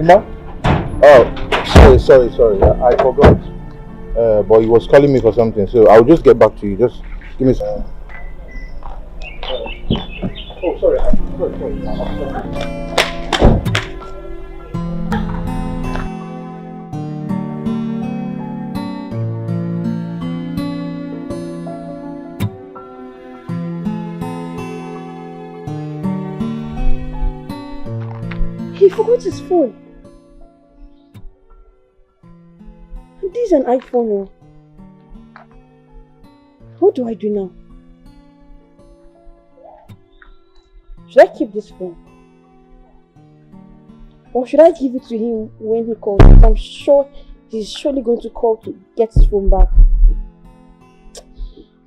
Ima? Oh, sorry. I forgot. But he was calling me for something, so I'll just get back to you. Just give me some. Oh, sorry. He forgot his phone. This is an iPhone. What do I do now? Should I keep this phone? Or should I give it to him when he calls? I'm sure he's surely going to call to get his phone back.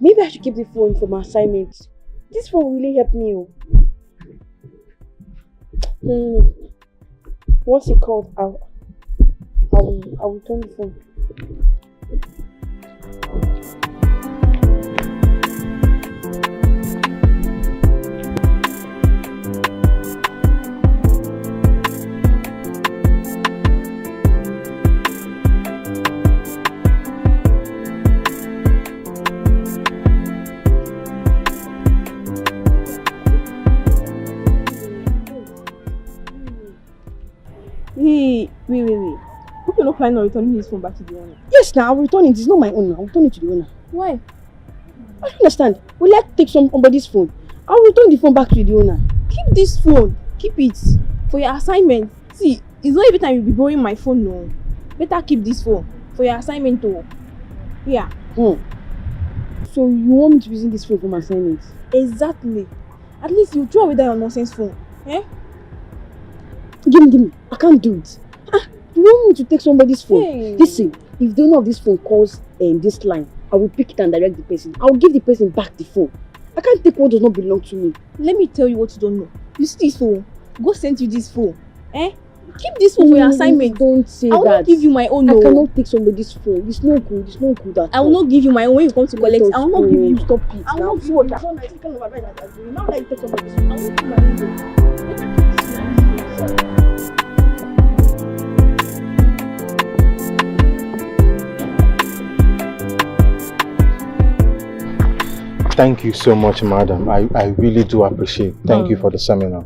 Maybe I should keep the phone for my assignment. This phone will really help me. Once he called, I will turn the phone. Wait. Hope you're not planning on returning his phone back to the owner. Yes, now I'll return it. It's not my own. I'll return it to the owner. Why? I don't understand. Will I take somebody's phone? I'll return the phone back to the owner. Keep this phone. Keep it. For your assignment. See, it's not every time you'll be borrowing my phone, no. Better keep this phone. For your assignment, too. Yeah. So you want me to be using this phone for my assignments? Exactly. At least you throw away that nonsense phone. Eh? Give me. I can't do it. You want me to take somebody's phone? Hey. Listen, if the owner of this phone calls this line, I will pick it and direct the person. I will give the person back the phone. I can't take what does not belong to me. Let me tell you what you don't know. You see this phone? God sent you this phone. Eh? Keep this phone for your assignment. Don't say that. I will not give you my own. I cannot take somebody's phone. It's not good. It's not good at all. I will not give you my own when you come to collect. I will not give you. Stop it. I will not give you. It's not nice. It's kind of advice that I'm doing. Now that you take somebody's phone, I will not give my own. Better keep this phone. Thank you so much, madam. I really do appreciate. Thank you for the seminar.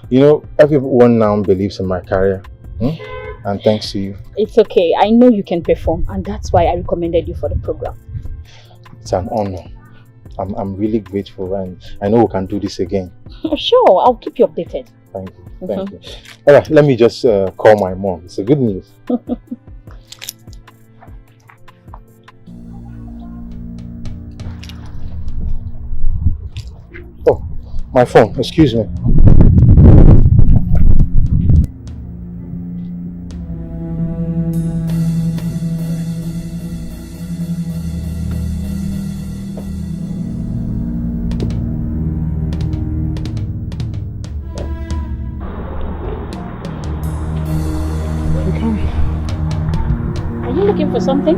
You know, everyone now believes in my career. And thanks to you. It's okay. I know you can perform, and that's why I recommended you for the program. It's an honor. I'm really grateful, and I know we can do this again. Sure, I'll keep you updated. Thank you. Thank you. All right, let me just call my mom. It's a good news. Oh, my phone. Excuse me. Are you looking for something?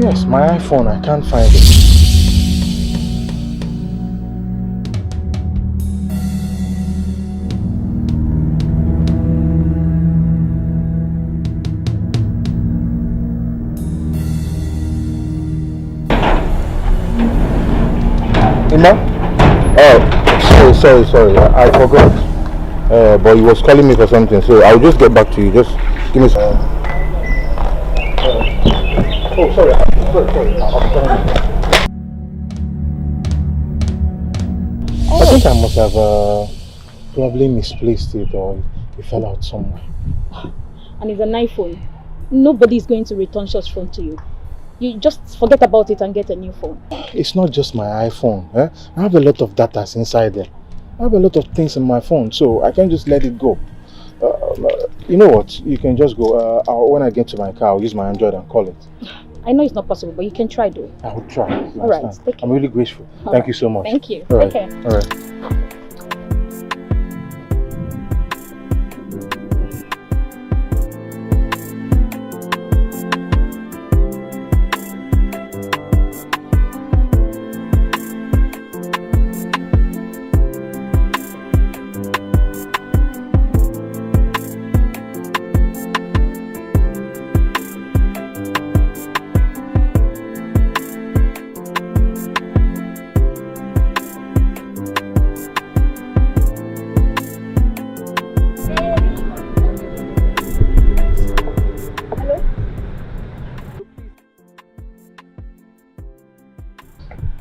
Yes, my iPhone. I can't find it. Ima? Oh, sorry. I forgot. But he was calling me for something, so I'll just get back to you. Just give me some. Sorry. I think I must have probably misplaced it, or it fell out somewhere. And it's an iPhone. Nobody is going to return such phone to you. You just forget about it and get a new phone. It's not just my iPhone. I have a lot of data inside there. I have a lot of things in my phone, so I can't just let it go. You know what? You can just go. When I get to my car, I'll use my Android and call it. I know it's not possible, but you can try though. I will try. All right. I'm really grateful. Thank you so much. Thank you. All right. Take care. All right.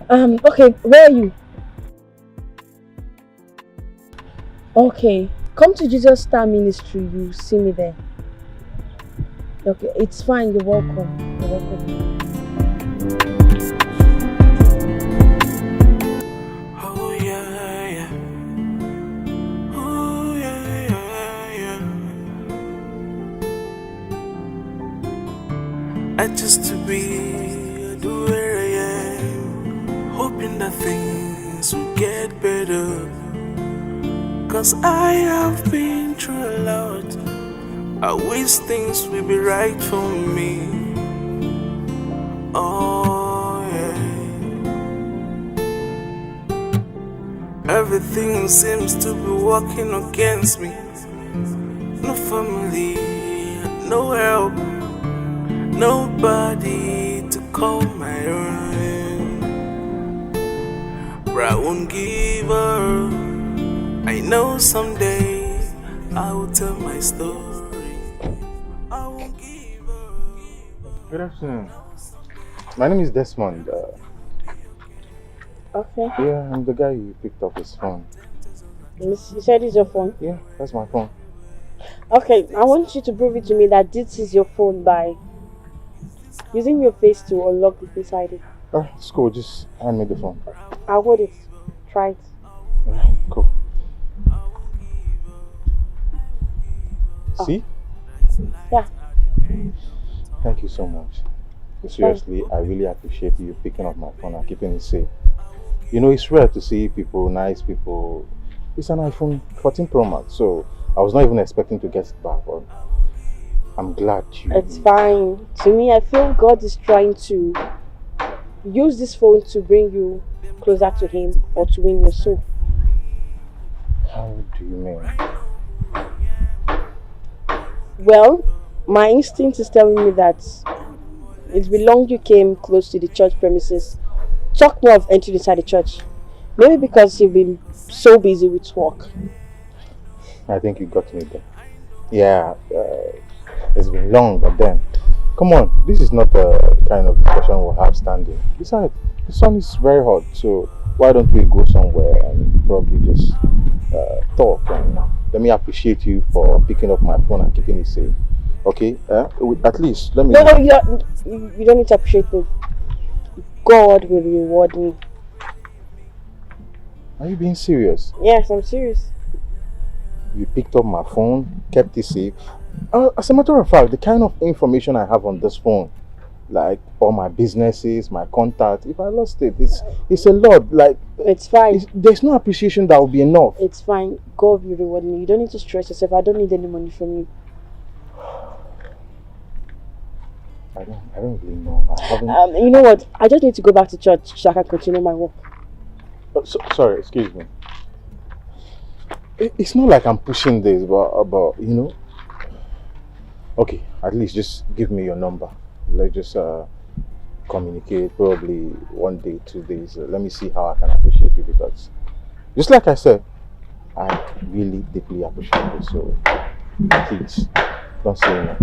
Okay, where are you? Okay, come to Jesus Star Ministry, you see me there. Okay, it's fine, you're welcome. You're welcome. Oh yeah, yeah. Oh yeah, yeah, yeah. I just to be the way I am, hoping that things will get better. 'Cause I have been through a lot. I wish things will be right for me. Oh yeah. Everything seems to be working against me. No family, no help, nobody to call my own. But I won't give up. I know someday I will tell my story. I won't give up. Good afternoon. My name is Desmond. Okay. Yeah, I'm the guy you picked up his phone. You said it's your phone? Yeah, that's my phone. Okay, I want you to prove it to me that this is your phone by using your face to unlock the face ID. It's cool. Just hand me the phone. I'll hold it. Try it. Cool. See? Yeah. Thank you so much. Seriously, I really appreciate you picking up my phone and keeping it safe. You know, it's rare to see people, nice people. It's an iPhone 14 Pro Max, so I was not even expecting to get it back, but I'm glad you... It's fine. To me, I feel God is trying to use this phone to bring you closer to Him or to win your soul. How do you mean? Well, my instinct is telling me that it's been long you came close to the church premises. Talk more of entering inside the church. Maybe because you've been so busy with work. I think you got me there. Yeah, it's been long, but then, come on, this is not the kind of discussion we'll have standing. Besides, the sun is very hot, so why don't we go somewhere and probably just talk and let me appreciate you for picking up my phone and keeping it safe. Okay? At least, let me... No, you don't need to appreciate me. God will reward me. Are you being serious? Yes, I'm serious. You picked up my phone, kept it safe. As a matter of fact, the kind of information I have on this phone, like all my businesses, my contacts, if I lost it, it's a lot. Like, it's fine. There's no appreciation that will be enough. It's fine. God will reward me. You don't need to stress yourself. I don't need any money from you. I don't really know. I haven't... you know what? I just need to go back to church so I can continue my work. Sorry, excuse me. It's not like I'm pushing this, but you know. Okay, at least just give me your number. Let's just communicate. Probably 1 day, 2 days. Let me see how I can appreciate you, because just like I said, I really deeply appreciate it. So please don't say no.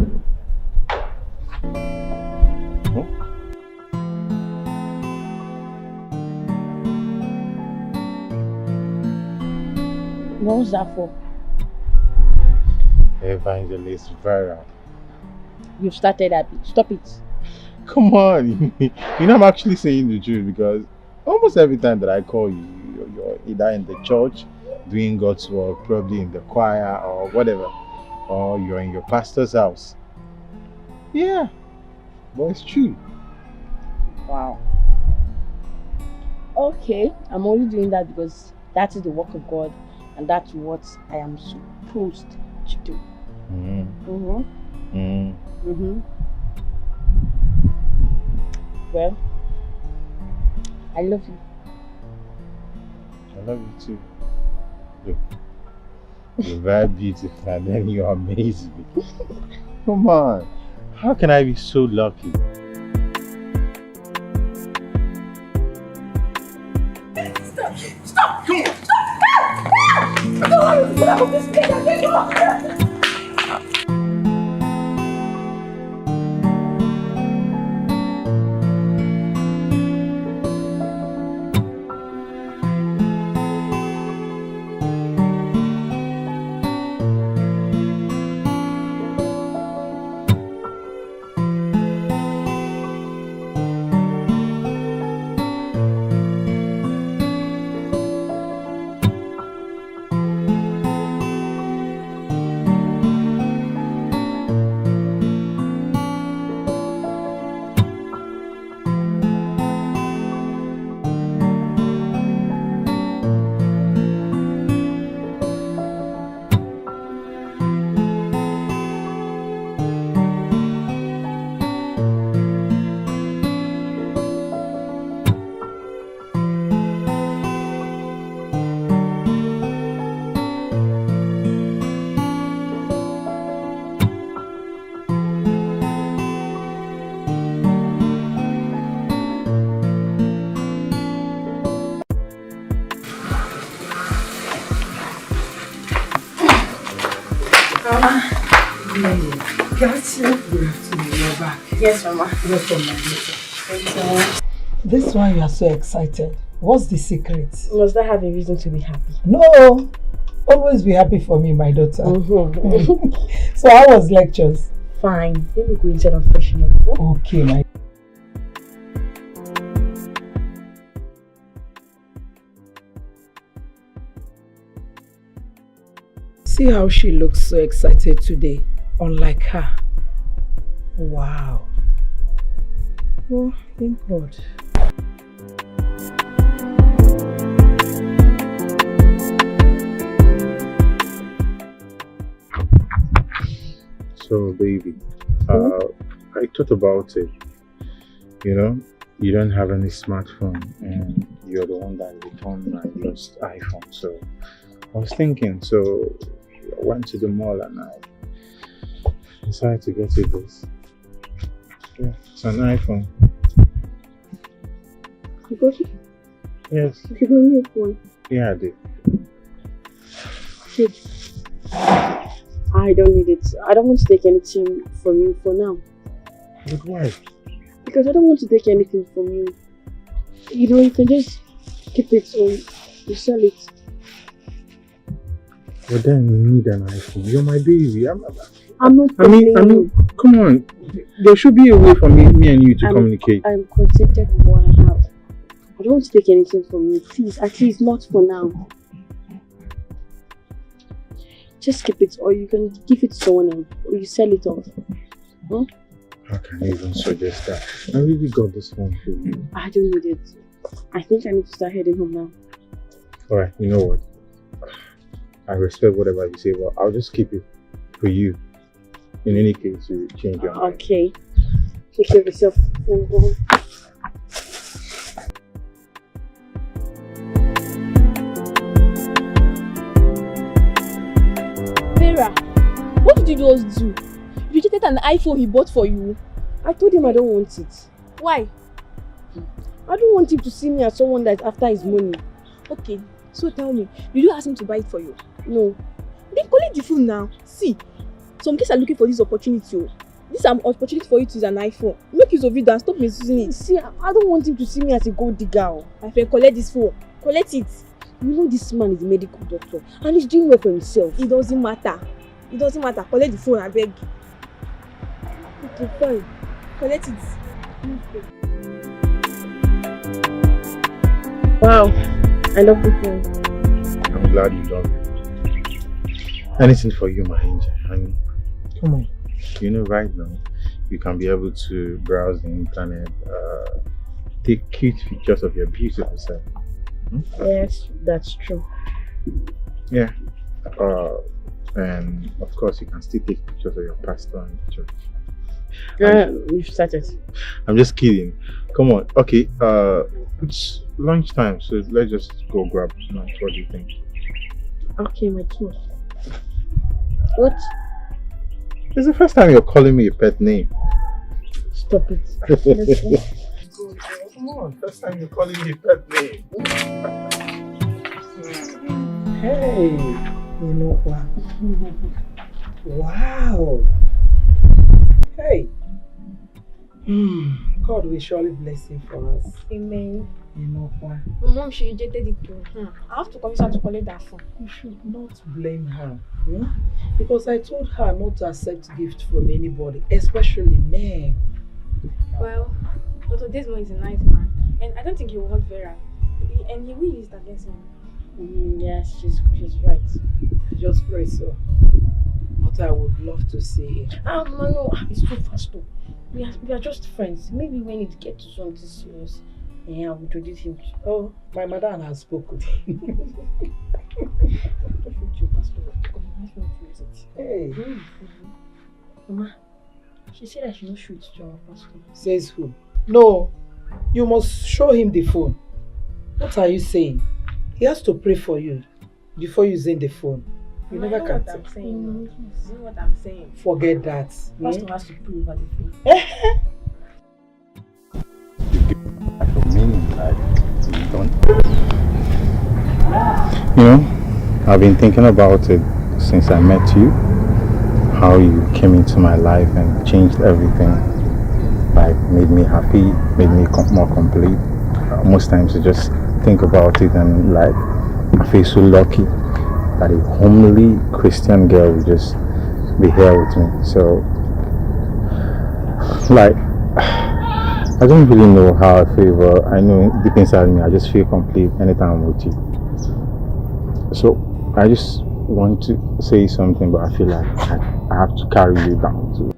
What was that for? Evangelist Vera. You've started that bit. Stop it. Come on. You know I'm actually saying the truth, because almost every time that I call you, you're either in the church doing God's work, probably in the choir or whatever, or you're in your pastor's house. Yeah, but it's true. Wow. Okay, I'm only doing that because that is the work of God, and that's what I am supposed to do. Well, I love you. I love you too. Look, you're very beautiful and then you amaze me. Come on, how can I be so lucky? Stop! Come on! Stop! got you. Good afternoon, you're back. Yes, Mama. Welcome, my daughter. Thanks so much. This one you are so excited. What's the secret? Must I have a reason to be happy? No. Always be happy for me, my daughter. So how was lectures? Fine. Let me go inside and freshen up. Okay, my. See how she looks so excited today, unlike her. Wow. Oh, thank God. So, baby, I thought about it. You know, you don't have any smartphone and you're the one that returned my lost iPhone. So, I was thinking, so I went to the mall and I decided to get you this. Yeah, it's an iPhone. You got it? Yes. You got me a phone. Yeah, I did. Shit. I don't need it. I don't want to take anything from you for now. But why? Because I don't want to take anything from you. You know, you can just keep it or you sell it. But then you need an iPhone. You're my baby. I'm not. I mean, come on. There should be a way for me and you to communicate. I'm contented with what I have. I don't want to take anything from you. Please, at least not for now. Just keep it, or you can give it to someone else, or you sell it off. Huh? How can you even suggest that? I really got this phone for you. I don't need it. I think I need to start heading home now. Alright, you know what? I respect whatever you say, but I'll just keep it for you. In any case, you change your mind. Okay. Take care of yourself. Go home. What did you just do? You rejected an iPhone he bought for you. I told him I don't want it. Why? I don't want him to see me as someone that's after his money. Okay, so tell me, did you ask him to buy it for you? No. Then collect the phone now. See, some kids are looking for this opportunity. This is an opportunity for you to use an iPhone. Make use of it and stop misusing it. See, I don't want him to see me as a gold digger. My friend, collect this phone. Collect it. You know this man is a medical doctor and he's doing well for himself. It doesn't matter. It doesn't matter. Collect the phone, I beg. Okay, fine. Collect it. Okay. Wow, I love the phone. I'm glad you love it. Anything for you, my angel. Honey. Come on. You know, right now, you can be able to browse the internet, take cute pictures of your beautiful self. Yes, that's true. Yeah. And of course, you can still take pictures of your pastor in the church. You've started. I'm just kidding. Come on. Okay. It's lunchtime, so let's just go grab lunch. What do you think? Okay, my king. What? It's the first time you're calling me a pet name. Stop it. Let's go. Come on. First time you're calling me a pet name. Hey, you know what? Wow. Hey. God will surely bless him for us. Amen. You know what? My mom, she rejected it too. I have to convince her to collect that phone. You should not blame her. Because I told her not to accept gifts from anybody, especially men. Well, Dr. Desmond is a nice man, and I don't think he will hurt Vera. And he will use it against him. Yes, she's right. Just pray so. But I would love to see him. No, it's too fast though. We are just friends. Maybe when it gets to something serious, I'll introduce him to... Oh, my madam has spoken. Hey. Mama, she said I should not show it to our pastor. Says who? No, you must show him the phone. What are you saying? He has to pray for you before using the phone. You never can tell. You know what I'm saying? Forget that. Pastor has to pray over the phone. You know, I've been thinking about it since I met you. how you came into my life and changed everything. Like, made me happy, made me more complete. Most times I just think about it and like, I feel so lucky that a homely Christian girl will just be here with me. So, like, I don't really know how I feel, but I know deep inside me, I just feel complete anytime I'm with you. So, I just want to say something, but I feel like I have to carry you down too.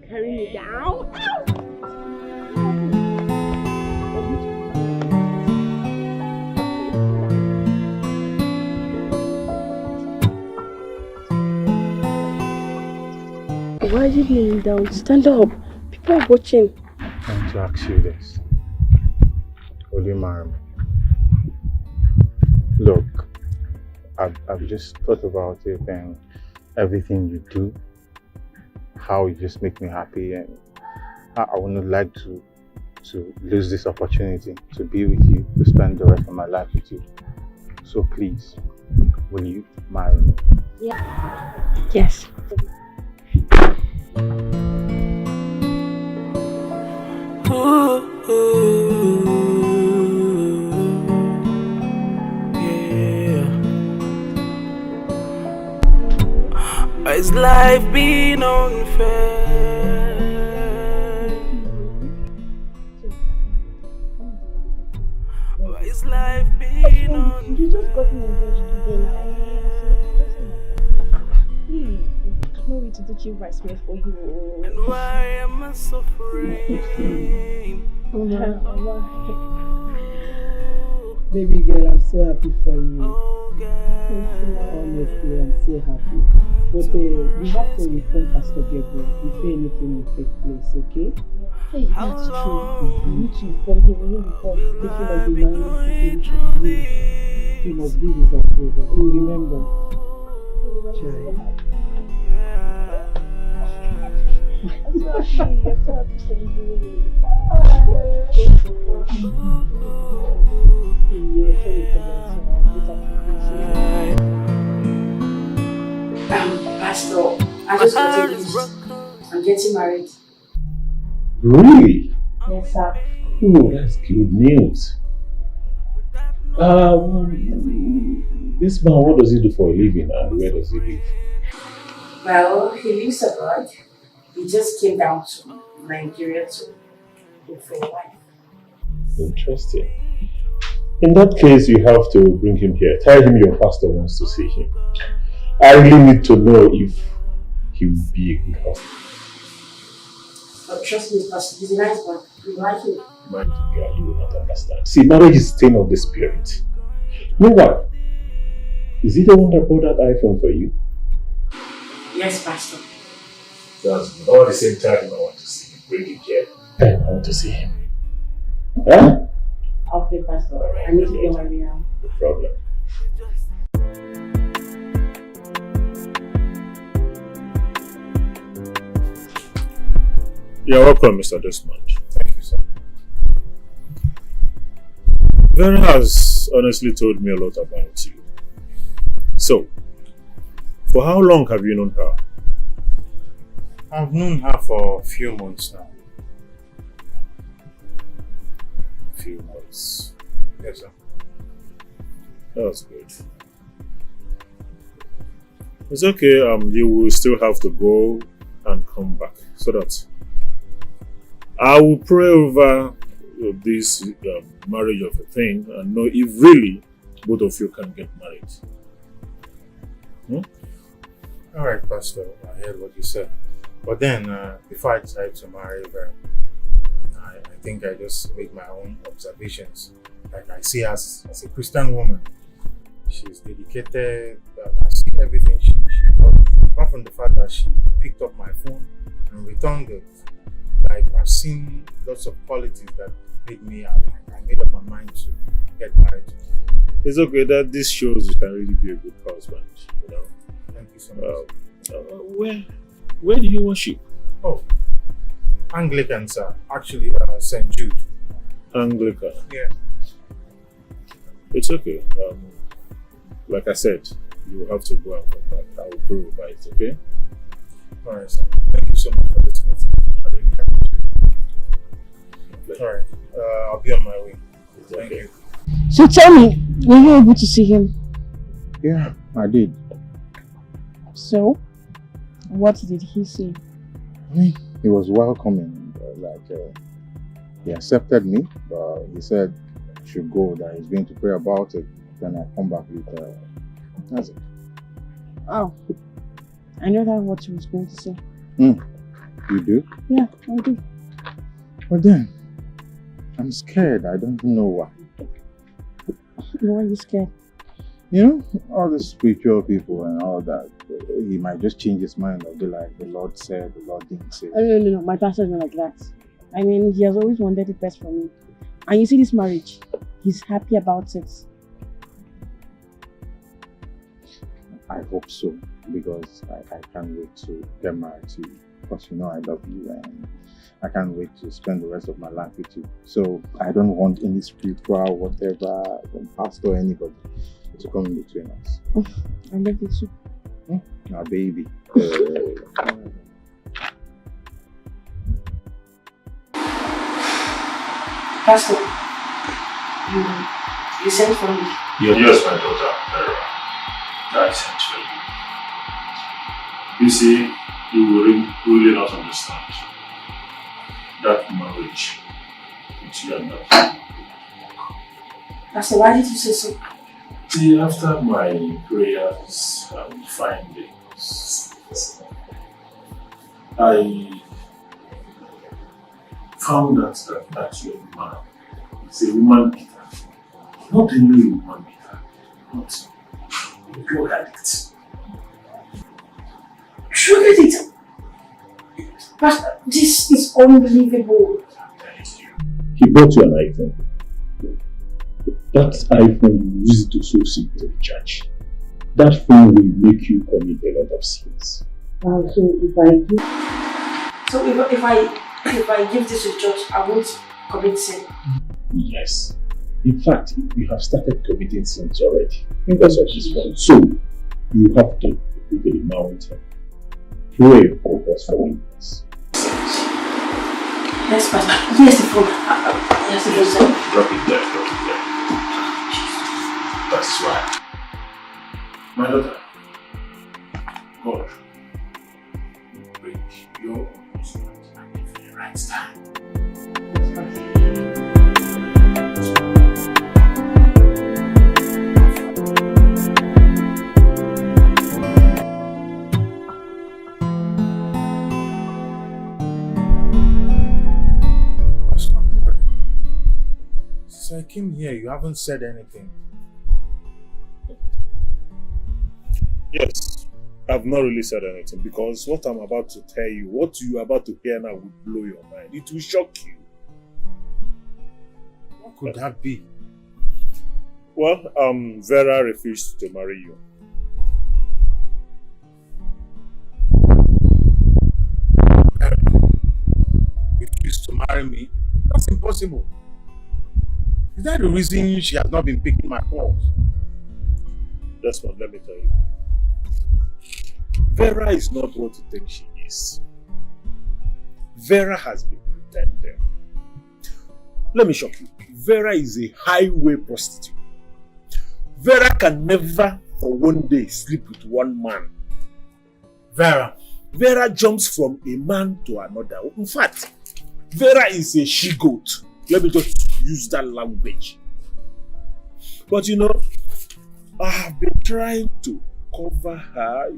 Carry me down? Why are you kneeling down? Stand up. People are watching. I want to ask you this. Will you marry me? Look, I've just thought about it and everything you do, how you just make me happy, and I wouldn't like to lose this opportunity to be with you, to spend the rest of my life with you. So please, will you marry me? Yeah. Yes. Why is life being unfair? Why is life being unfair? You just got me engaged today now. Please, I can't wait to do cute rice meal for you. And why am I suffering? Baby girl, I'm so happy for you. Oh God. Honestly, I'm so happy. But you have to inform Pastor Gabriel before anything will take place, okay? Hey, that's true. You need to inform him even before taking of the marriage preparation. He must give his approval. Remember. Child. I'm so happy for you. Pastor, I just got to news. I'm getting married. Really? Yes, sir. Oh, that's good news. This man, what does he do for a living and where does he live? Well, he lives abroad. He just came down to Nigeria to look for a wife. Interesting. In that case, you have to bring him here. Tell him your pastor wants to see him. I really need to know if he will be a good husband. But trust me, Pastor, he's a nice man. You like him. My God, you will not understand. See, marriage is a thing of the spirit. You know what? Is he the one that bought that iPhone for you? Yes, Pastor. That's good. All the same time, I want to see him. Bring him here. I want to see him. Huh? Okay, Pastor. I need to get married now. No problem. You're welcome, Mr. Desmond. Thank you, sir. Vera has honestly told me a lot about you. So, for how long have you known her? I've known her for a few months now. A few months. Yes, sir. That's good. It's okay, you will still have to go and come back so that I will pray over this marriage of a thing and know if really both of you can get married. Alright, Pastor, I heard what you said. But then, before I decide to marry her, I think I just make my own observations. Like, I see her as a Christian woman. She's dedicated. I see everything she does. Apart from the fact that she picked up my phone and returned it. Like, I've seen lots of qualities that made me happy. I made up my mind to get married to her. It's okay that this shows you can really be a good husband, you know. Thank you so much. Where do you worship? Oh, Anglican, sir. Actually, St. Jude. Anglican. Yeah. It's okay. Like I said, you have to go and come back. I will pray over it, okay? Alright, sir. Thank you so much for listening to me. I really appreciate it. Alright, I'll be on my way. Thank you. So tell me, were you able to see him? Yeah, I did. So, what did he say? I mean, he was welcoming. He accepted me, but he said I should go, that he's going to pray about it. Then I come back with, that's it. Oh, I know that what he was going to say. You do? Yeah, I do. But then, I'm scared. I don't know why. Why are you scared? You know, all the spiritual people and all that, he might just change his mind or be like, the Lord said, the Lord didn't say. Oh, no, my pastor's not like that. I mean, he has always wanted the best for me. And you see this marriage, he's happy about it. I hope so, because I can't wait to get married to you. Because you know I love you and I can't wait to spend the rest of my life with you. So I don't want any spiritual, whatever, pastor, anybody to come in between us. Oh, I love you too. My baby. Pastor, you sent for me. Yes, my daughter. I sent for you. You see, you will really not understand that marriage with you and that. Pastor, why did you say so? See, after my prayers and findings, I found that young man is a woman beater. Not only a woman beater, but a drug addict. Drug addict? Pastor, this is unbelievable. He bought you an iPhone. That iPhone you use it to sow seed to the church. That phone will make you commit a lot of sins. Wow, so if I give this to the church, I won't commit sin. Yes. In fact, you have started committing sins already because of this phone. So you have to go to the mountain. Pray for God's forgiveness. Yes, Pastor. Here's the phone. Yes, the phone. Drop it there. That's right. My daughter, God will bring your husband at the right time. Since I came here, you haven't said anything. Yes, I've not really said anything because what I'm about to tell you, what you're about to hear now will blow your mind. It will shock you. What could that be? Well, Vera refused to marry you. Vera refused to marry me? That's impossible. Is that the reason she has not been picking my calls? That's what, let me tell you. Vera is not what you think she is. Vera has been pretending. Let me shock you. Vera is a highway prostitute. Vera can never for one day sleep with one man. Vera jumps from a man to another. In fact, Vera is a she-goat. Let me just use that language. But you know, I have been trying to cover her,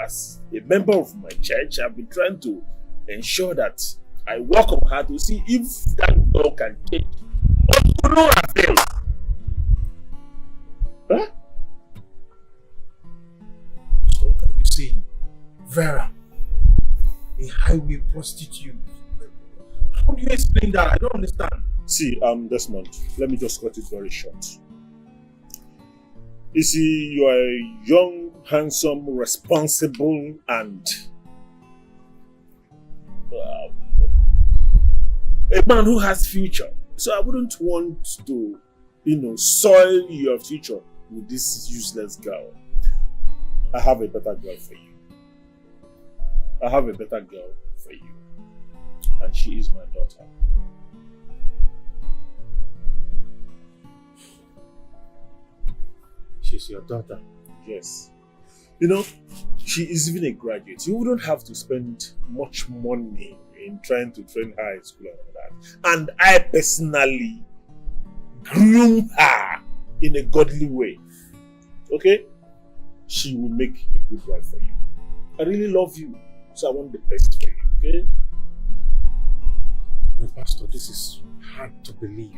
as a member of my church. I've been trying to ensure that I work on her to see if that girl can change. But to no avail. Huh? So can you see, Vera, a highway prostitute. How do you explain that? I don't understand. See, Desmond, let me just cut it very short. You see, you are a young, handsome, responsible, and a man who has future. So I wouldn't want to, soil your future with this useless girl. I have a better girl for you. I have a better girl for you. And she is my daughter. She's your daughter? Yes. You know, she is even a graduate. You wouldn't have to spend much money in trying to train her in school and all that. And I personally groom her in a godly way. Okay? She will make a good wife for you. I really love you, so I want the best for you, okay? No, Pastor, this is hard to believe.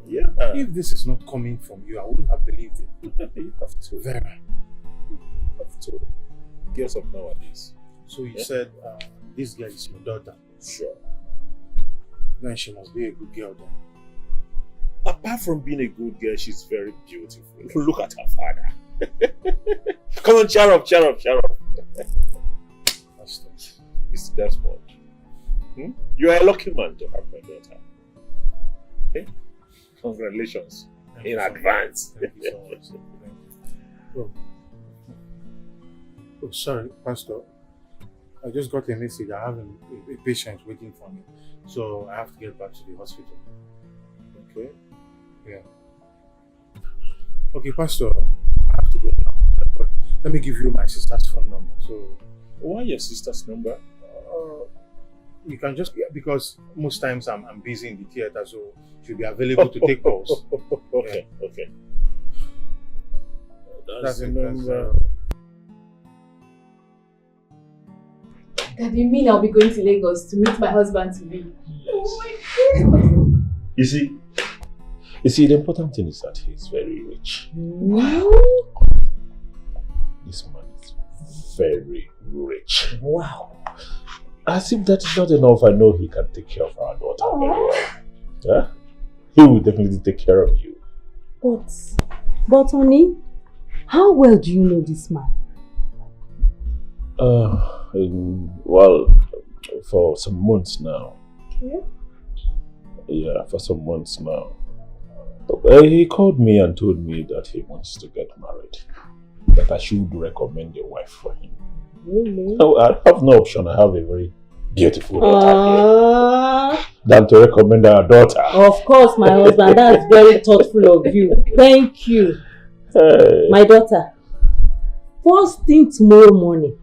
Yeah. If this is not coming from you, I wouldn't have believed it. You have to. Vera. You have to. Girls of nowadays. So you said this girl is your daughter? Sure. Then she must be a good girl then. Apart from being a good girl, she's very beautiful. Look at her father. Come on, cheer up, cheer up, cheer up. Pastor. Mr. Desmond. You are a lucky man to have my daughter. Okay? Congratulations in advance. Thank you so much. Thank you. Oh, sorry, Pastor. I just got a message. I have a patient waiting for me. So I have to get back to the hospital. Okay? Yeah. Okay, Pastor. I have to go now. But let me give you my sister's phone number. So why your sister's number? You can just, because most times I'm busy in the theater, so she'll be available to take calls. Okay, yeah. Okay. That's the number. That you mean I'll be going to Lagos to meet my husband to be? Oh my God! You see, the important thing is that he's very rich. This man is very rich. Wow. As if that is not enough, I know he can take care of our daughter very well. Yeah? He will definitely take care of you. But honey, how well do you know this man? Well, for some months now. Okay. Yeah, for some months now. He called me and told me that he wants to get married. That I should recommend a wife for him. Really? So I have no option. I have a very beautiful daughter than to recommend our daughter. Of course, my husband. That's very thoughtful of you. Thank you. Hey. My daughter, first thing tomorrow morning,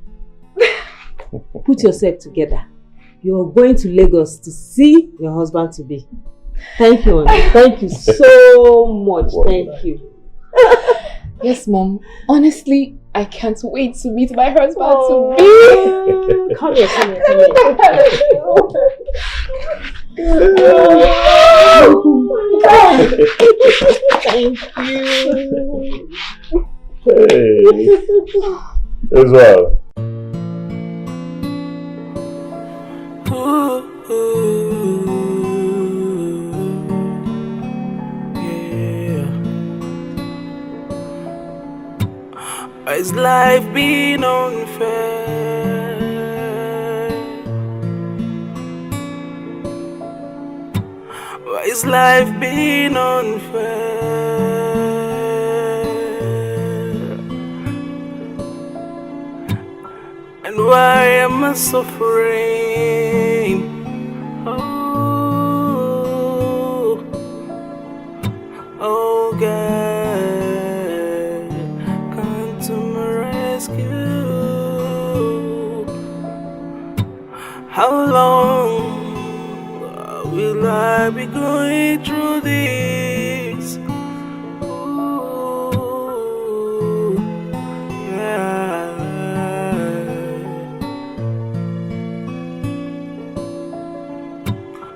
put yourself together. You're going to Lagos to see your husband to be. Thank you, honey. Thank you so much. Thank you. Yes, Mom. Honestly, I can't wait to meet my husband to be. Come here, come here, Thank you. Hey. As well. Why is life being unfair? Why is life being unfair? And why am I suffering? Oh God, come to my rescue. How long will I be going through this? Ooh, yeah.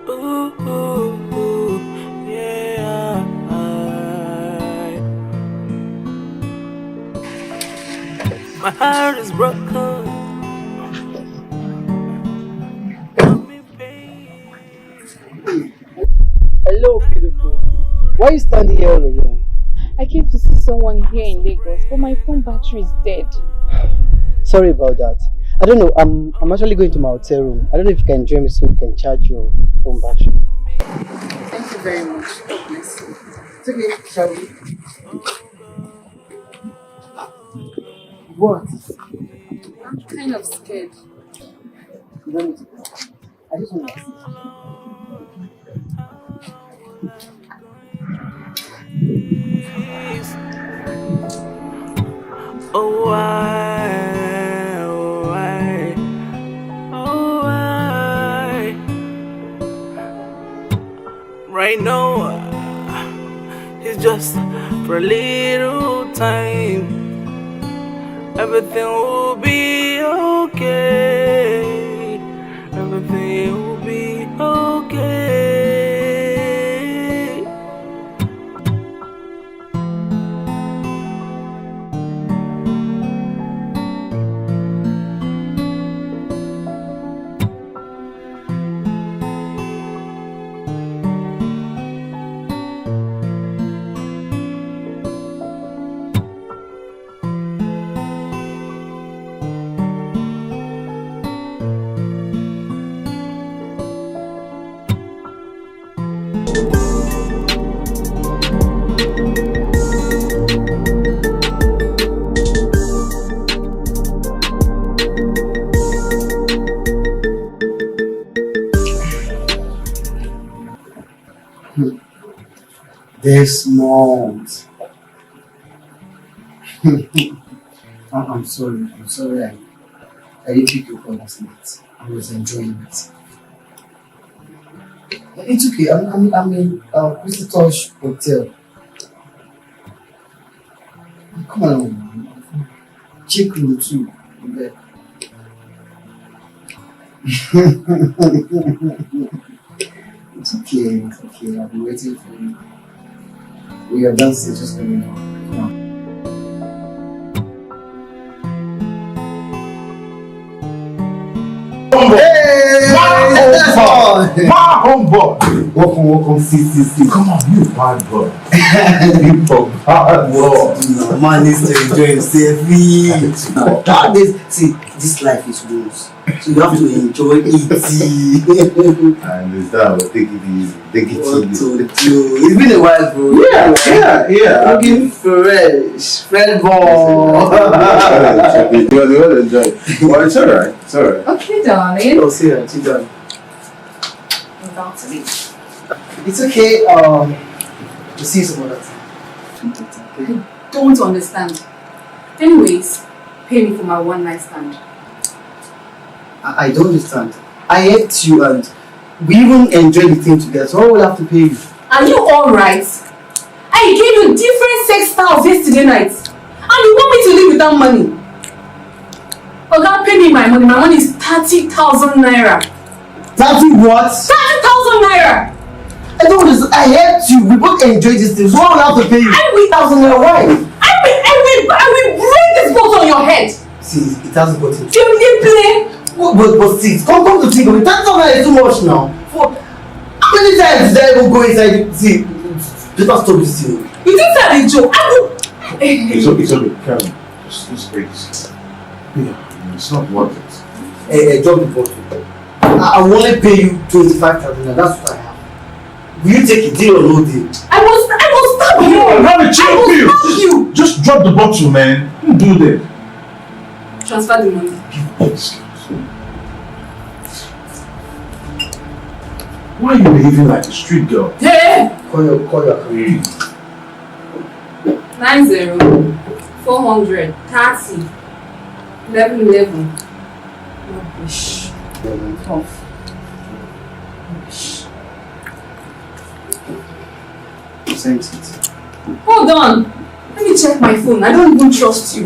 Ooh, yeah. My heart is broken. Hello, beautiful. Why are you standing here all alone? I came to see someone here in Lagos, but my phone battery is dead. Sorry about that. I don't know. I'm actually going to my hotel room. I don't know if you can join me so you can charge your phone battery. Thank you very much. God bless you. It's okay, shall we? What? I'm kind of scared. You don't need to go. I just want to see. Oh, why, oh, why, oh, why. Right now, it's just for a little time. Everything will be okay. Everything will be okay. This month. I'm sorry. I didn't take your call last night. I was enjoying it. It's okay. I'm in Visitors Hotel. Come on. Check room 2. There. It's okay. I'll be waiting for you. We are dancing, just let me know. Come on. Hey! My homeboy! Welcome, see. Come on, you bad boy. You bad boy. Man needs to enjoy himself. See, this life is rules. So you have to enjoy it. I understand, but take it easy. Take it easy. It's been a while, bro. Yeah. Looking fresh. Friend ball. You want to enjoy it. Well, it's alright. Okay, darling. Oh, see ya. Sit down. I'm about to leave. It's okay. We'll see you some other time. I don't understand. Anyways, pay me for my one night stand. I don't understand. I ate you and we even enjoyed the thing together, so I will have to pay you. Are you alright? I gave you different sex styles yesterday night. And you want me to leave without money? Oh, God, pay me my money. My money is 30,000 naira. 30 what? 30,000 naira! I don't understand. I ate you. We both enjoyed this thing, so I will have to pay you. 30,000 naira. Why? I will break this bottle on your head. See, it hasn't got it. You didn't play. But see, come to think of it. 30,000 naira is too much now. For how many times did I even go inside? See, better stop this thing. You think that is a joke? I will. It's okay, Karen. Just break this. Yeah, it's not worth it. Drop the bottle. I will only pay you 25,000 naira. That's what I have. Will you take a deal or no deal? I will stop you. Have a chill pill. Just drop the bottle, man. Don't do that. Transfer the money. Why are you behaving like a street girl? Hey! Call your account. 90 400 30 11 Rubbish. Tough. Rubbish. Sent it. Hold on. Let me check my phone. I don't even trust you.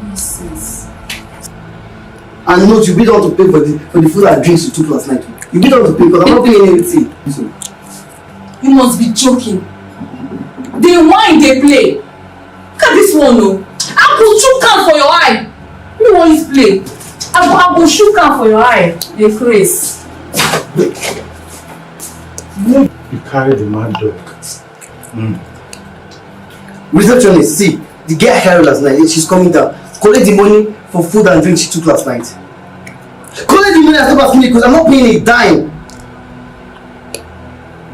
Nonsense. And you know you bid on to pay for the food and drinks you took last night. You bid on to pay because I'm not paying anything. So. You must be joking. They whine, they play. Look at this one, no. I will shoot can for your eye. You always play. I will shoot can for your eye. They craze. You carry the mad dog. Receptionist, see, the girl here last night, she's coming down. Collect the money for food and drink she took last night. Collect the money and stop asking me because I'm not paying a dime.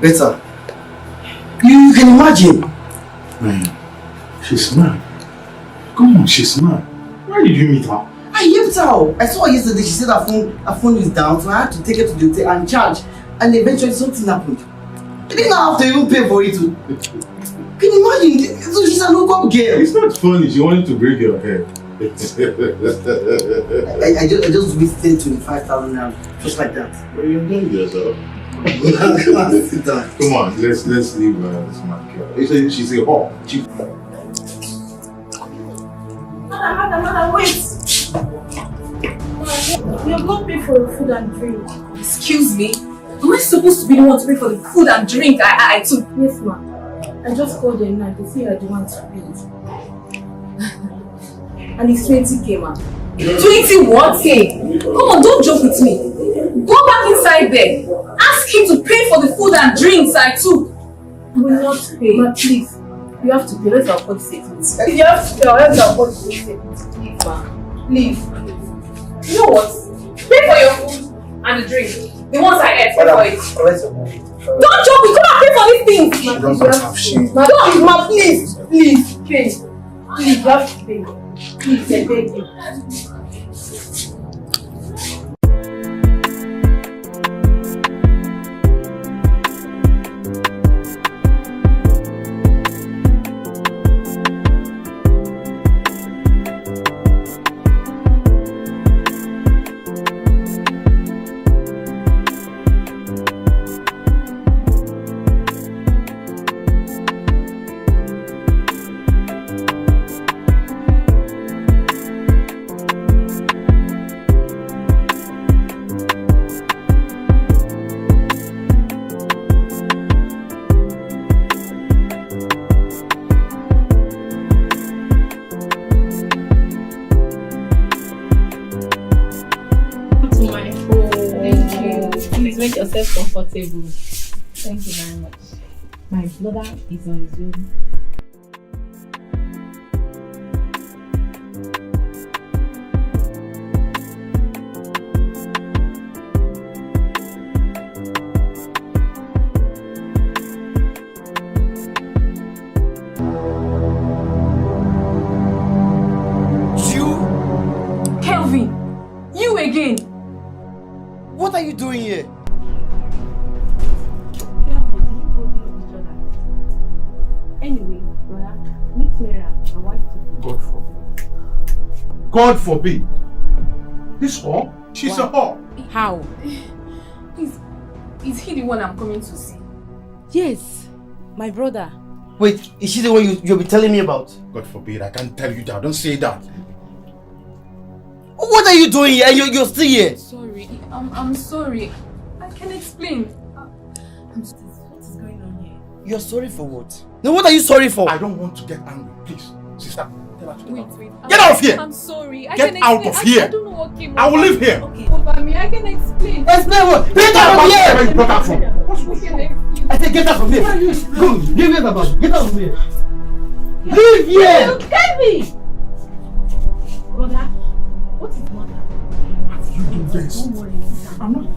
Better. You can imagine. Man, she's mad. Come on, she's mad. Why did you meet her? I helped her. I saw her yesterday. She said her phone is down, so I had to take her to the hotel and charge. And eventually something happened. I didn't have to even pay for it. Can you imagine? So she's a local girl. It's not funny. She wanted to break your head. I just wasted 25,000 naira just like that. Well, you're doing yourself. Sit down. Come on, let's leave this man girl. She's a whore. Madam, wait. You have not paid for the food and drink. Excuse me? Am I supposed to be the one to pay for the food and drink I took? Yes, ma'am. I just called them now. They say you're the one to pay. And it's 20K, ma'am. 20 what? Hey, come on, don't joke with me. Go back inside there. Ask him to pay for the food and drinks I took. I will not pay. But please, you have to pay. Let's afford the statement. You have to pay. Let's afford the statement. Please, ma'am. Please. You know what? Pay for your food and the drink. The ones I ate, pay for it. Don't joke, we come and pay for these things. Ma'am, please, please, pay. Please, you have to pay. Please, I beg you. Make yourself comfortable. Thank you very much. My brother is on his way. You? Kelvin! You again! What are you doing here? Anyway, brother, meet Mira, my wife too. God forbid. This whore? She's a whore. How? Is he the one I'm coming to see? Yes, my brother. Wait, is she the one you'll be telling me about? God forbid, I can't tell you that. Don't say that. What are you doing here? You're still here. Sorry, I'm sorry. I can explain. What is going on here? You're sorry for what? No, what are you sorry for? I don't want to get angry. Please, sister, tell her to Wait. Get out of here! I'm sorry. Get out of here! I don't know what came I will live here! Okay, over me. I can explain. Explain what? Get out of here! Where you brought her from? I said get out from here. Go, leave here, Baba. Get out from here. Leave here! You get me! Brother, what is mother? Have you do this? Don't worry, sister. I'm not.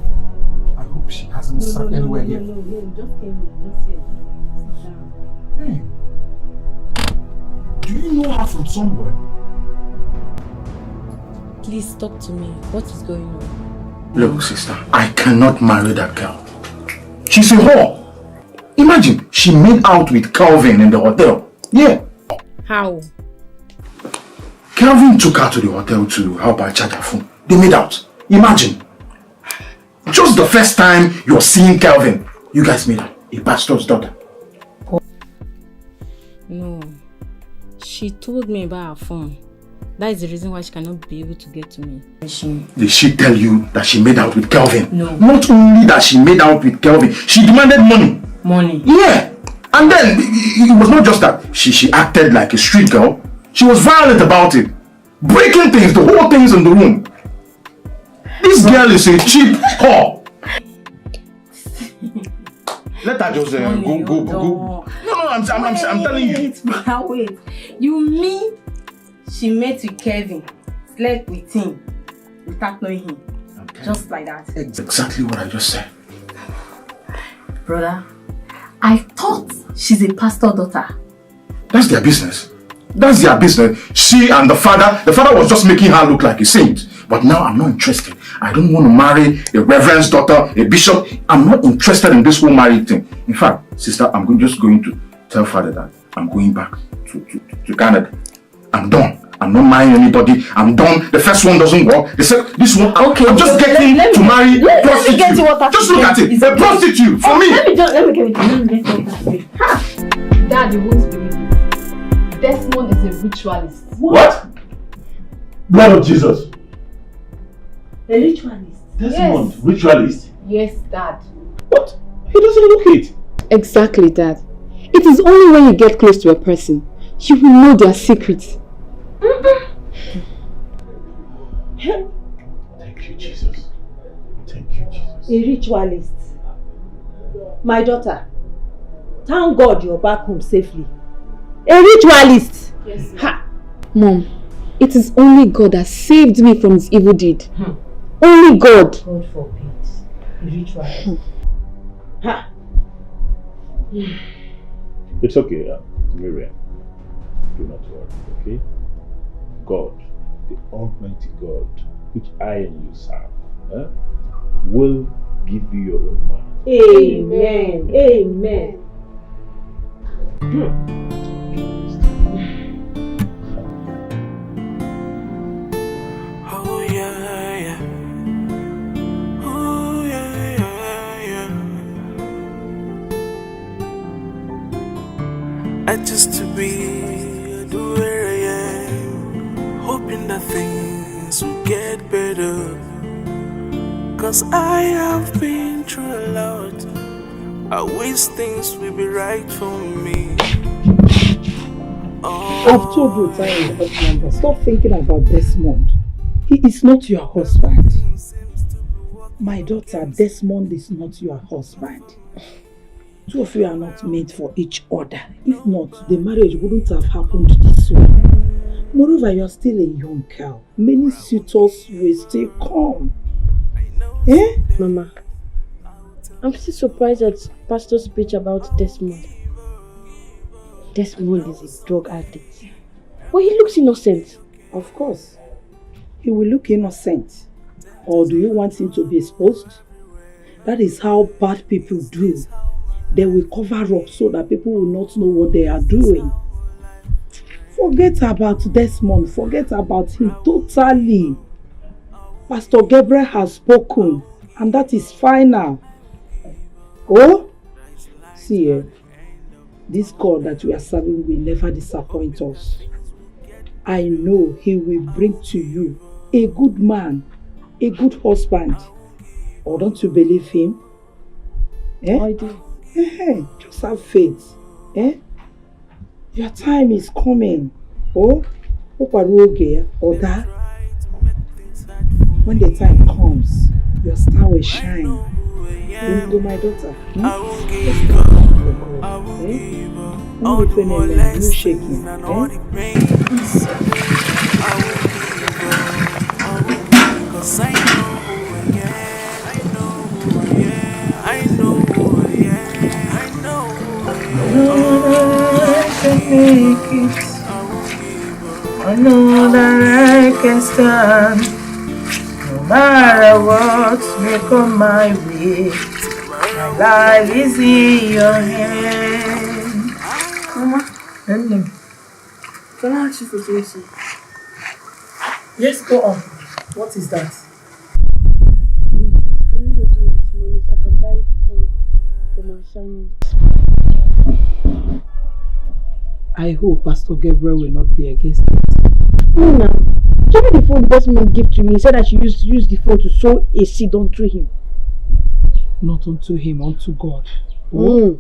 I hope she hasn't sat anywhere here. No, just came in, just here. Hey. Do you know her from somewhere? Please talk to me. What is going on? Look, sister, I cannot marry that girl. She's a whore. Imagine, she made out with Calvin in the hotel. Yeah. How? Calvin took her to the hotel to help her charge her phone. They made out. Imagine. Just the first time you're seeing Calvin, you guys made out. A pastor's daughter. No. She told me about her phone. That is the reason why she cannot be able to get to me. Did she tell you that she made out with Calvin? No. Not only that she made out with Calvin, she demanded money. Money? Yeah. And then, it was not just that. She acted like a street girl. She was violent about it. Breaking things, the whole things in the room. This girl is a cheap whore. Let her just go. No, I'm telling you. Wait. You mean she met with Kevin, slept with him, without knowing him? Okay. Just like that? Exactly what I just said. Brother, I thought she's a pastor daughter. That's their business. That's their business. She and the father was just making her look like a saint. But now I'm not interested. I don't want to marry a reverend's daughter, a bishop. I'm not interested in this whole married thing. In fact, sister, I'm just going to tell father that I'm going back to Canada. I'm done. I'm not marrying anybody. I'm done. The first one doesn't work. They said this one. Okay, I'm just getting to marry a prostitute. Just look at it. A prostitute for me. Let me get it. Dad, you won't believe it. Desmond is a ritualist. What? Blood of Jesus. A ritualist? Desmond, yes. Ritualist? Yes, Dad. What? He doesn't look it. Exactly, Dad. It is only when you get close to a person, you will know their secrets. Thank you, Jesus. Thank you, Jesus. A ritualist. My daughter, thank God you're back home safely. A ritualist! Yes. Ha! Mom, it is only God that saved me from this evil deed. Only God. God forbid. A ritualist. Ha! It's okay, Miriam. Do not worry, okay? God, the Almighty God, which I and you serve, will give you your own man. Amen. Amen. Oh yeah, yeah. Oh yeah, yeah, yeah. I just to be where I am, hoping that things will get better. 'Cause I have been through a lot. I wish things will be right for me. I've told you time and number. Stop thinking about Desmond. He is not your husband. My daughter, Desmond is not your husband. Two of you are not made for each other. If not, the marriage wouldn't have happened this way. Moreover, you are still a young girl. Many suitors will still come. Eh? Mama, I'm still surprised at Pastor's speech about Desmond. Desmond is a drug addict. But he looks innocent. Of course. He will look innocent. Or do you want him to be exposed? That is how bad people do. They will cover up so that people will not know what they are doing. Forget about Desmond. Forget about him totally. Pastor Gabriel has spoken, and that is final. Oh? See, this God that we are serving will never disappoint us. I know he will bring to you a good man, a good husband. Or don't you believe him? Eh? I do. Just have faith. Eh? Your time is coming. Oh? Or that? When the time comes, your star will shine. You go, my daughter. I will give up. I will give up. All the molesting and all the pains. I will give up. I will give up. 'Cause I know who I am. I know who I am. I know who I am. I know who I am. I know that I can stand. No matter what may come my way, my life is in your hand. Mama, Can I ask you for something? Yes, go on. What is that? I can buy food for my assignment. I hope Pastor Gabriel will not be against it. No, now. Show me the phone the Desmond gave to me. He said I should use the phone to sow a seed unto him. Not unto him, unto God. Oh,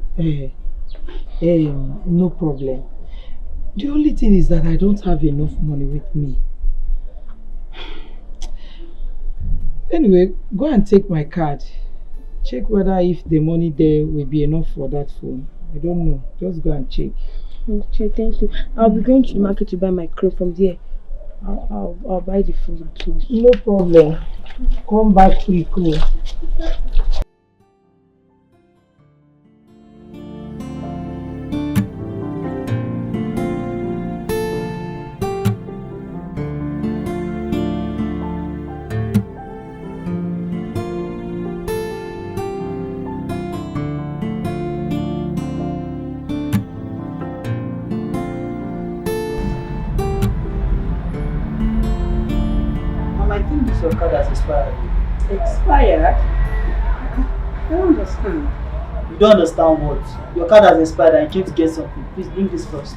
no problem. The only thing is that I don't have enough money with me. Anyway, go and take my card. Check whether if the money there will be enough for that phone. I don't know. Just go and check. Okay, thank you. I'll be going to the market to buy my clothes from there. I'll buy the food at once. No problem. Come back quickly. expired. Expired? I don't understand. You don't understand what? Your card has expired and you came to get something. Please bring this first.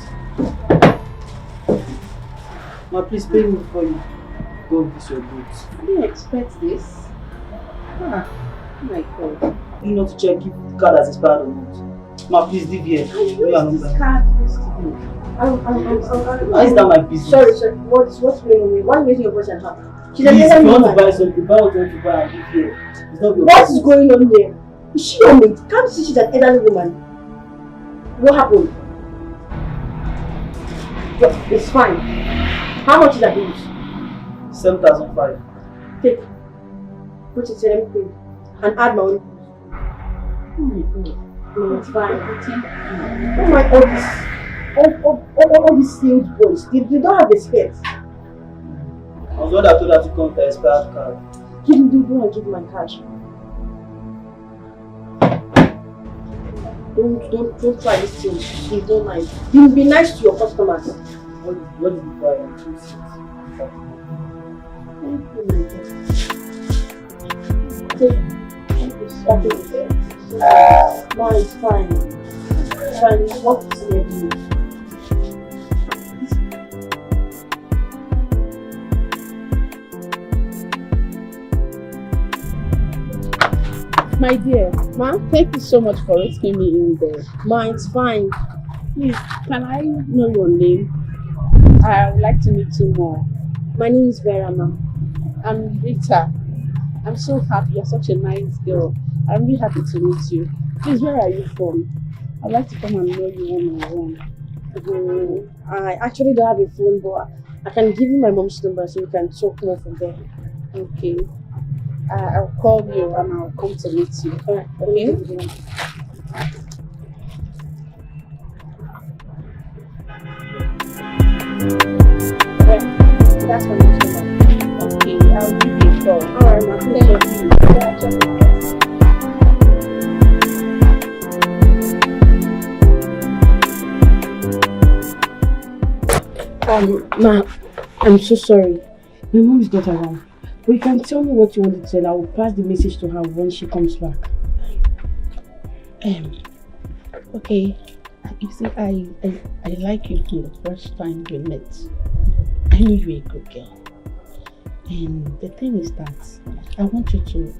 Now please pay me before you go with this your goods. I didn't expect this. Ah, oh my God. You know to check if the card has expired or not. Ma, please leave here. This card yesterday. Why is that my business? Sorry. What's going on? Why are you raising your voice and talking? She's Please, if a you want woman. to buy something, buy what you want to buy and leave here. It's not your What business. is going on here? Is she your mate? Can't you see she's an elderly woman? What happened? Yeah, it's fine. How much is that bills? 7,500. Take. Put it in MP and add my own. Oh my God. No, it's fine. Oh my God. All these sales boys, they don't have respect. I was the one that told her to come with the expired card. Give me my cash. Don't try this thing. It's not nice. You be nice to your customers. What did you buy? Thank you. No, it's fine. It's fine. What is ready? My dear, ma, thank you so much for risking me in there. Ma, it's fine. Please, can I know your name? I would like to meet you more. My name is Vera, ma. I'm Rita. I'm so happy. You're such a nice girl. I'm really happy to meet you. Please, where are you from? I'd like to come and know you one-on-one. I actually don't have a phone, but I can give you my mom's number so you can talk more from there. Okay. I'll call you and I'll come to meet you. Alright, okay? That's my mom's number. Okay, I'll give you a call. Alright, ma. Thank you. Ma, I'm so sorry. My mom is not around. But you can tell me what you want to tell. I will pass the message to her when she comes back. Okay. You see, I like you from the first time we met. I know you're a good girl. And the thing is that I want you to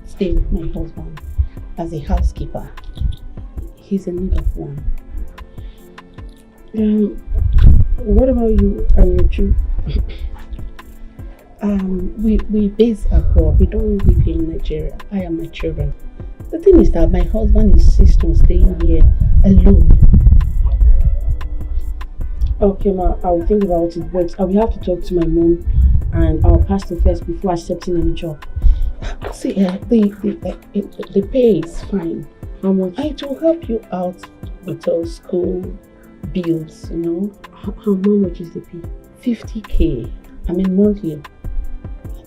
stay with my husband as a housekeeper. He's in need of one. What about you and your two? We base abroad. We don't live here in Nigeria. I and my children. The thing is that my husband insists on staying here alone. Okay, ma, I'll think about it, but I will have to talk to my mom and our pastor first before accepting any job. See, the pay is fine. How much? It will help you out with your school bills, you know. How much is the pay? 50k. I mean monthly.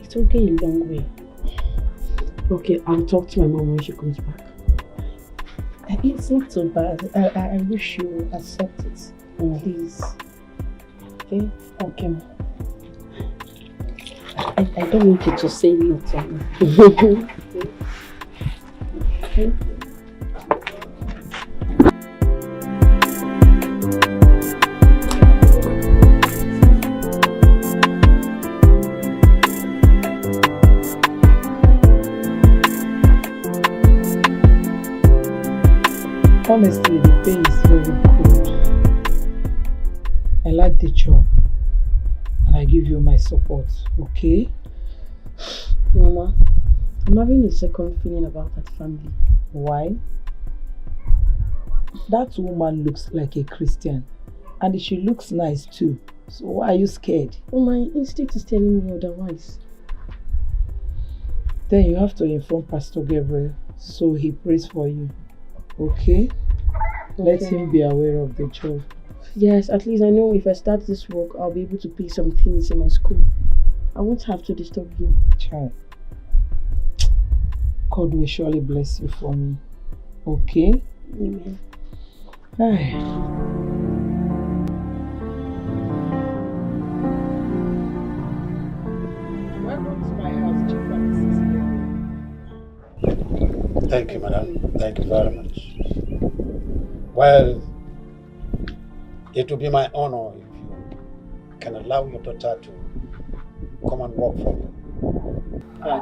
It will go a long way. Okay, I'll talk to my mom when she comes back. It's not so bad. I wish you accept it. Please. Okay? Okay. I don't want you to say no to me. Okay? Honestly, the pay is very good. I like the job and I give you my support, okay? Mama, I'm having a second feeling about that family. Why? That woman looks like a Christian and she looks nice too. So why are you scared? Well, my instinct is telling me otherwise. Then you have to inform Pastor Gabriel so he prays for you. Okay? Let him be aware of the job. Yes, at least I know if I start this work, I'll be able to pay some things in my school. I won't have to disturb you. Child. God will surely bless you for me. Okay? Amen. Ay. Welcome to my house, Chief. Thank you, madam. Thank you very much. Well, it will be my honor if you can allow your daughter to come and work for you.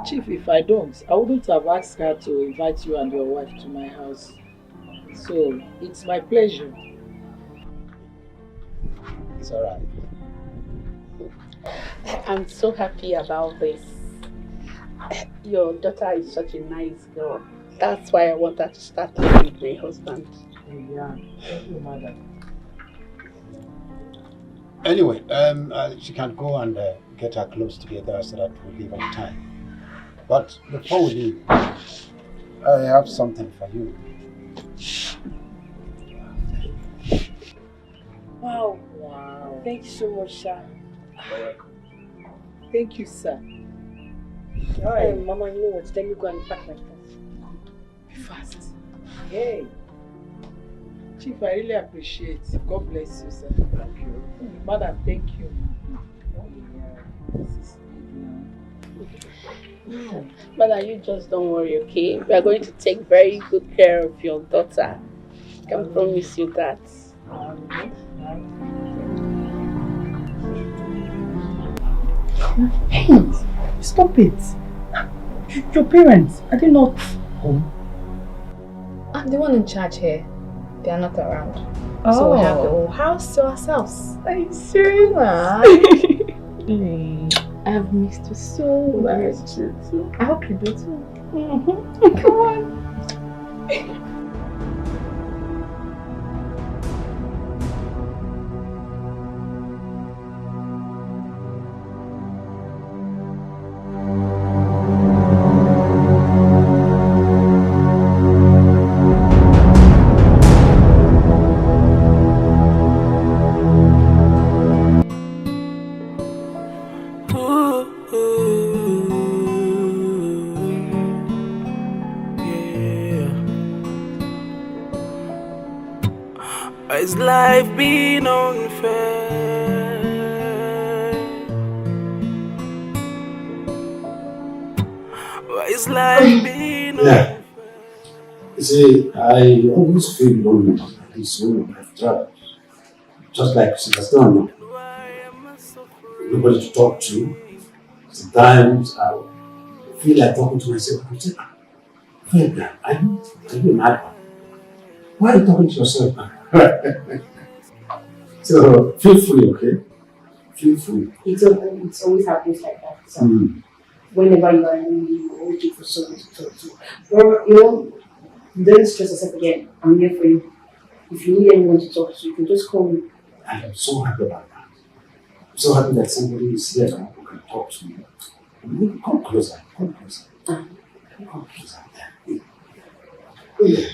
Chief, if I don't, I wouldn't have asked her to invite you and your wife to my house. So, it's my pleasure. It's all right. I'm so happy about this. Your daughter is such a nice girl. That's why I want her to start with my husband. Yeah, thank you, madam. Anyway, she can go and get her clothes together so that we leave on time. But before we leave, I have something for you. Wow. Wow. Thank you so much, sir. Thank you, sir. Mama, you know what? Let me go and pack my stuff. Be fast. Hey. Chief, I really appreciate it. God bless you, sir. Thank you. Madam, thank you. Mother, you just don't worry, okay? We are going to take very good care of your daughter. I can promise you that. Hey, stop it. Your parents, are they not home? I'm the one in charge here. They are not around. Oh. So we have the whole house to ourselves. Are you serious? I have missed you so much. I hope you do too. Come on. Is life being unfair? Why is life being unfair? You see, I always feel lonely like this when I've traveled. Just like Sister nobody to talk to. Sometimes I feel like talking to myself. I say, Fred, are you mad? Why are you talking to yourself now? So feel free, okay? Feel free. It's always happens like that. So whenever you are in need, you're always looking for someone to talk to. Or, don't stress yourself again. I'm here for you. If you need anyone to talk to, you can just call me. I am so happy about that. I'm so happy that somebody is here who can talk to me. Come closer. Come closer. Come closer. We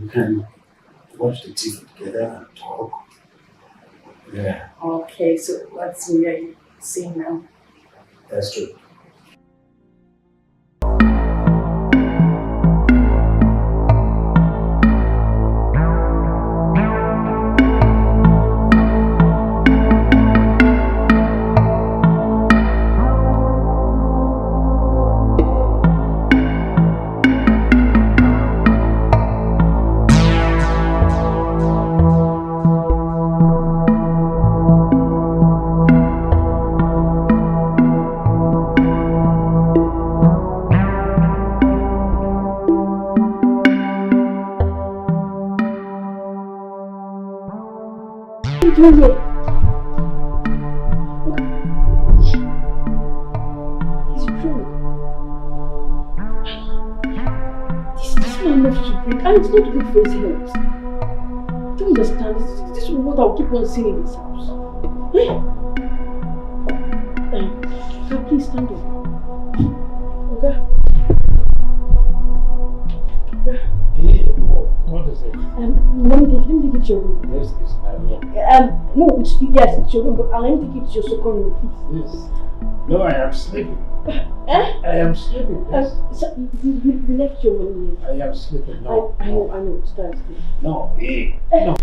can watch the TV together and talk. Yeah. Okay, so what's what are you saying now? That's true. It's true. This man loves to drink and it's not good for his health. I don't understand. This is what I'll keep on seeing in this house. So please stand up. Okay? What is it? Let me take it to your room. Yes, it's my room. No, yes, it's your room, but let me take it to your second room, please. Yes. No, I am sleeping. I am sleeping. Yes. So you left your room, yes. I am sleeping. No. I know. Start sleeping. No. No.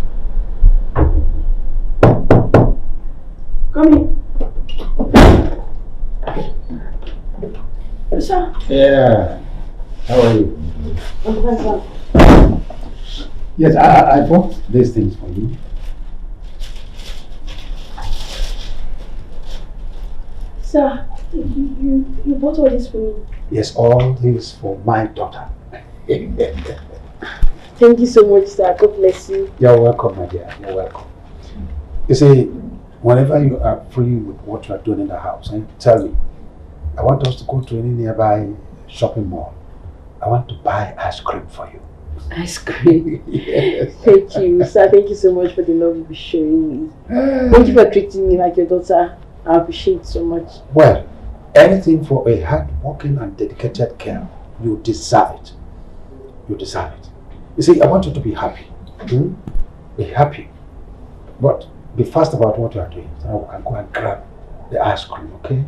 Come in. Sir. Yeah. How are you? I'm fine, sir. Yes, I bought these things for you. Sir, you bought all this for me. Yes, all this for my daughter. Thank you so much, sir. God bless you. You're welcome, my dear. You're welcome. You see, whenever you are free with what you are doing in the house, tell me. I want us to go to any nearby shopping mall. I want to buy ice cream for you. Ice cream? Yes. Thank you, sir. Thank you so much for the love you've been showing me. Thank you for treating me like your daughter. I appreciate it so much. Well, anything for a hard-working and dedicated girl, you deserve it. You deserve it. You see, I want you to be happy. Be happy. But be fast about what you are doing. So I can go and grab the ice cream, okay?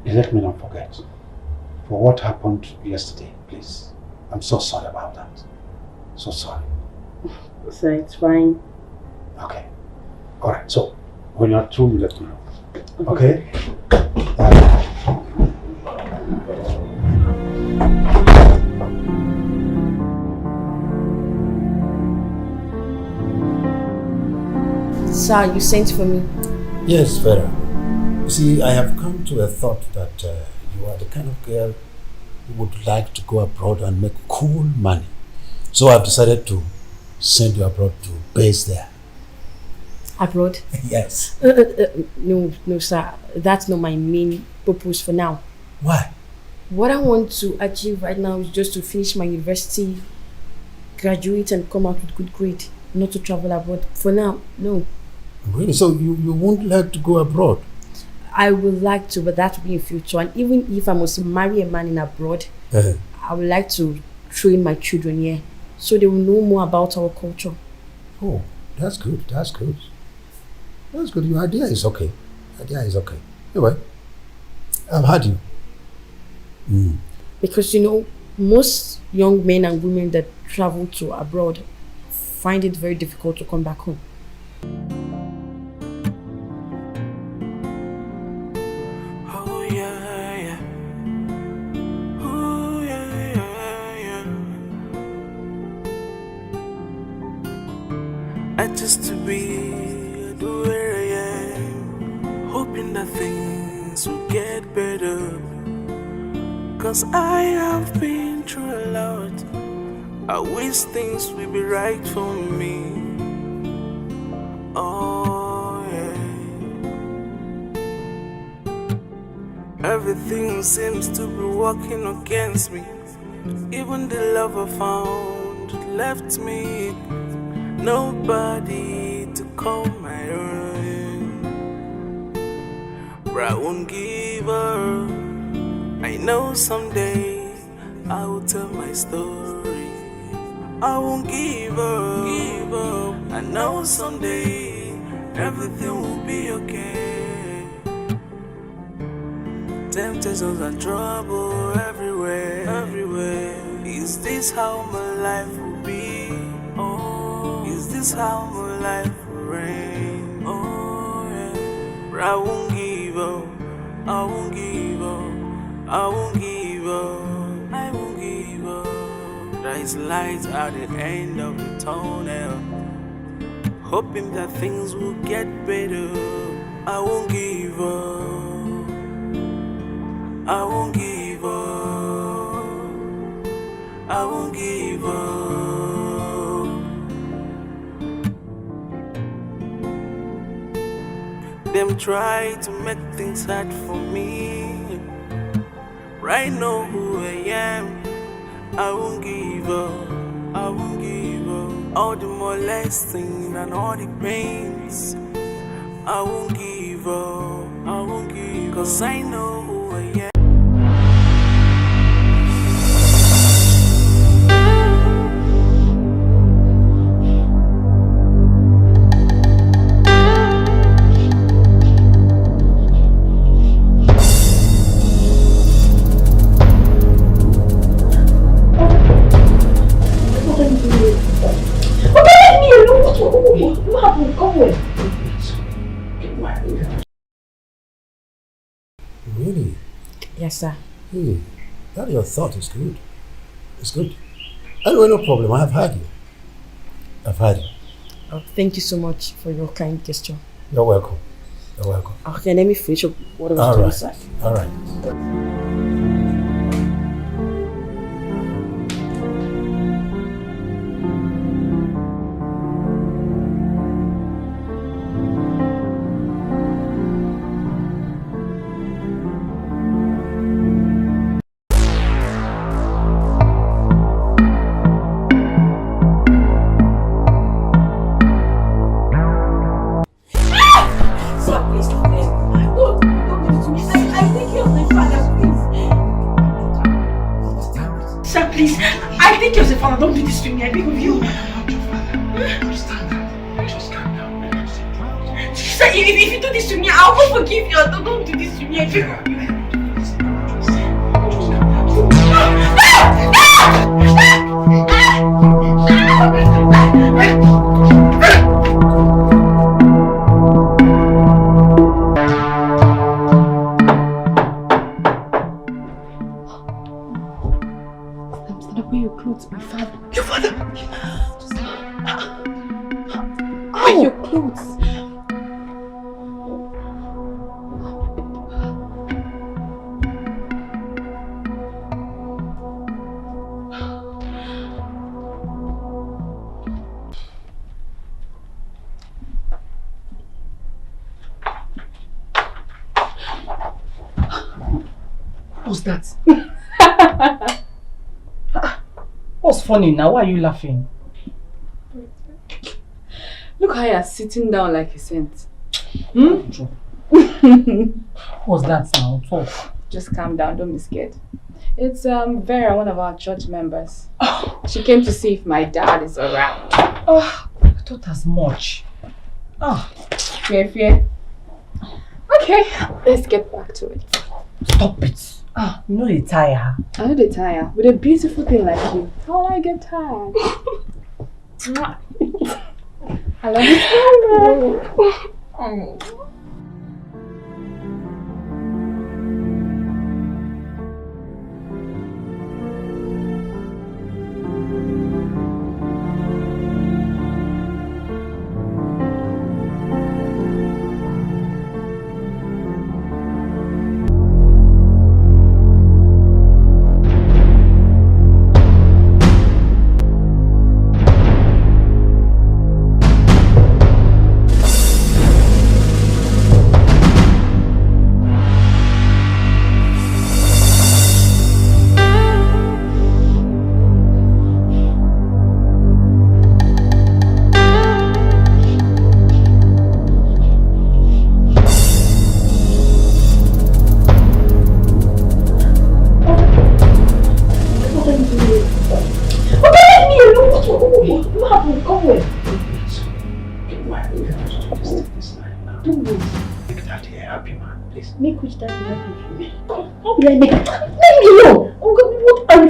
Let me not forget. For what happened yesterday, please. I'm so sorry about that. So sorry. Sir, it's fine. Okay. Alright, so when you're through, you let me know. Okay? Sir, you sent for me. Yes, Vera. You see, I have come to a thought that you are the kind of girl who would like to go abroad and make cool money. So I've decided to send you abroad to base there. Abroad? Yes. No, sir. That's not my main purpose for now. Why? What I want to achieve right now is just to finish my university, graduate and come out with good grade, not to travel abroad. For now, no. Really? So you won't like to go abroad? I would like to, but that will be in future. And even if I must marry a man in abroad, I would like to train my children here so they will know more about our culture. Oh, that's good. That's good. That's good. Your idea is okay. Anyway, I've had you. Because, most young men and women that travel to abroad find it very difficult to come back home. I just to be where I am, hoping that things will get better. Cause I have been through a lot. I wish things will be right for me. Oh yeah. Everything seems to be working against me. Even the love I found left me. Nobody to call my own. But I won't give up. I know someday I will tell my story. I won't give up. I know someday everything will be okay. Temptations and trouble everywhere. Is this how my life will be? Oh, is this how my life will rain? Oh yeah. But I won't give up. I won't give up. I won't give up. I won't give up. There is light at the end of the tunnel, hoping that things will get better. I won't give up. I won't give up. I won't give up. Them try to make things hard for me. I know who I am. I won't give up. I won't give up. All the molesting and all the pains, I won't give up. I won't give up. Cause I know who I am. What happened? Come on. Really? Yes, sir. Hey, That your thought is good. It's good. Anyway, no problem. I have heard you. I've heard you. Oh, thank you so much for your kind gesture. You're welcome. You're welcome. Okay, let me finish up what I was doing inside. All right. Don't do this to me, I beg of you. Sir, if you do this to me, I will forgive you. Don't do this to me, I beg of you. My father. Your father? Where are your clothes? What's that? What's funny now? Why are you laughing? Look how you're sitting down like a saint. What's that now? Talk. Just calm down, don't be scared. It's Vera, one of our church members. She came to see if my dad is around. Oh, I thought as much. Fear. Okay, let's get back to it. Stop it. You know they tire. I know they tire. With a beautiful thing like you, how will I get tired? I love you so much.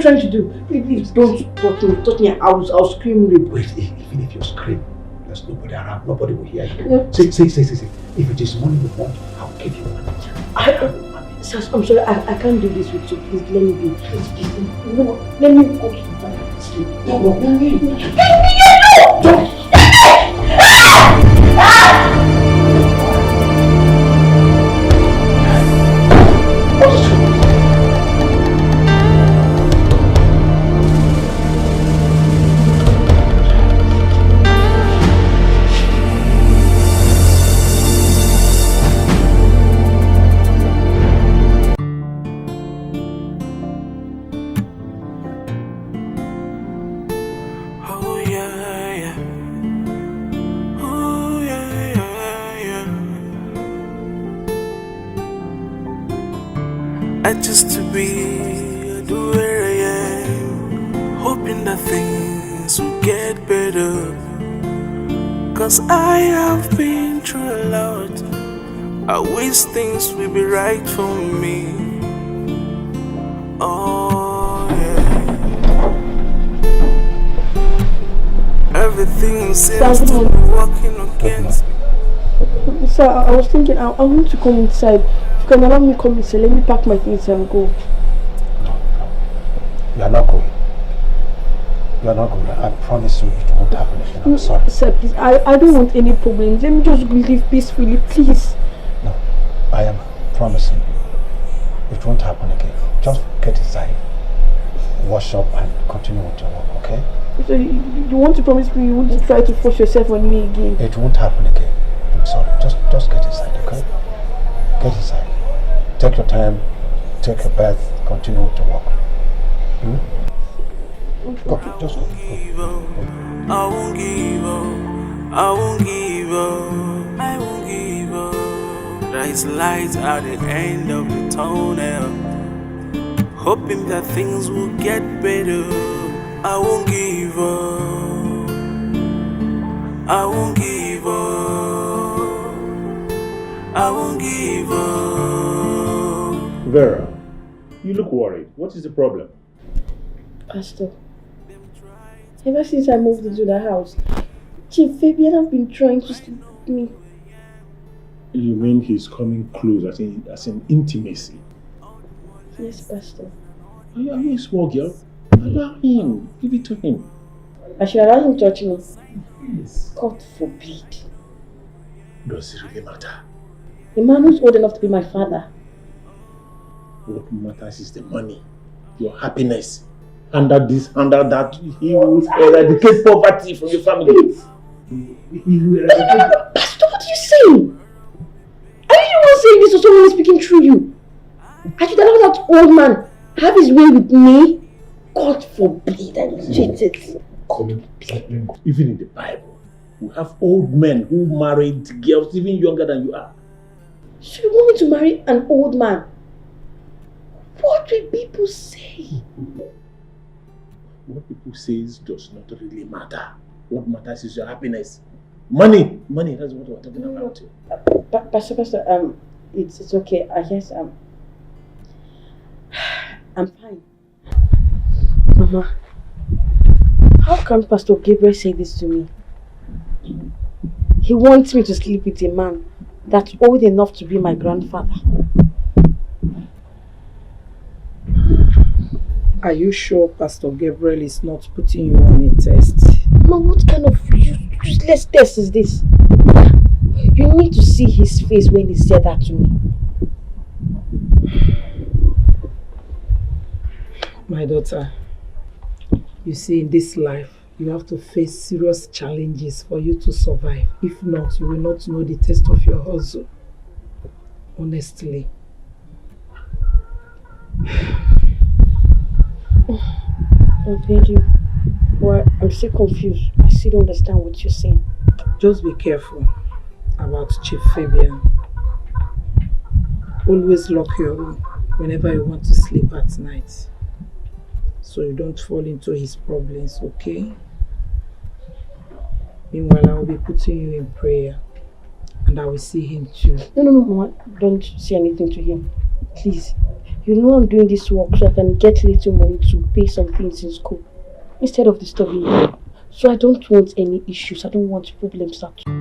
Trying to do. Please don't touch me. I'll scream rape. Wait, even if you scream, there's nobody around. Nobody will hear you. Yeah. Say. If it is money you want, I'll give you money. Sir, I'm sorry. I can't do this with you. Please let me be. Please. Let me go to sleep. Let me alone. Just to be where I am, hoping that things will get better. Cause I have been through a lot. I wish things will be right for me. Oh yeah. Everything seems to be working against me. Sir, I was thinking I want to come inside. Can you allow me to come inside? Let me pack my things and go. You are not going. You are not going. I promise you it won't happen again. I'm sorry. Sir, please, I don't want any problems. Let me just live peacefully, please. No, I am promising you. It won't happen again. Just get inside, wash up and continue with your work, okay? So you want to promise me you won't try to force yourself on me again? It won't happen again. I'm sorry. Just get inside, okay? Get inside. Take your time, take a bath, continue with your work. Okay, just go. I won't give up. I won't give up. I won't give up. There's light at the end of the tunnel, hoping that things will get better. I won't give up. I won't give up. I won't give up. Vera, you look worried. What is the problem? Pastor, ever since I moved into the house, Chief Fabian has been trying to sleep with me. You mean he's coming close as in intimacy? Yes, Pastor. Are you a small girl? Allow him. Give it to him. I should allow him to touch me. Yes. God forbid. Does it really matter? A man who's old enough to be my father. What matters is the money, your happiness. Under this, under that, he will eradicate poverty from your family. Pastor, what are you saying? Are you the one saying this or someone is speaking through you? I should allow that old man have his way with me? God forbid, I reject it. Even in the Bible, we have old men who married girls even younger than you are. So you want me to marry an old man? What will people say? What people say does not really matter. What matters is your happiness. Money, that's what we're talking about. Pastor, it's okay. I guess I'm fine. Mama, how can Pastor Gabriel say this to me? He wants me to sleep with a man that's old enough to be my grandfather. Are you sure Pastor Gabriel is not putting you on a test? Mom, what kind of useless test is this? You need to see his face when he said that to me. My daughter, you see, in this life, you have to face serious challenges for you to survive. If not, you will not know the taste of your hustle. Honestly. Oh, thank you. Well, I'm still confused. I still don't understand what you're saying. Just be careful about Chief Fabian. Always lock your room whenever you want to sleep at night, so you don't fall into his problems, okay? Meanwhile, I will be putting you in prayer, and I will see him too. No, Mama. Don't say anything to him. Please. You know I'm doing this work so I can get little money to pay some things in school instead of disturbing you. So I don't want any issues. I don't want problems at all.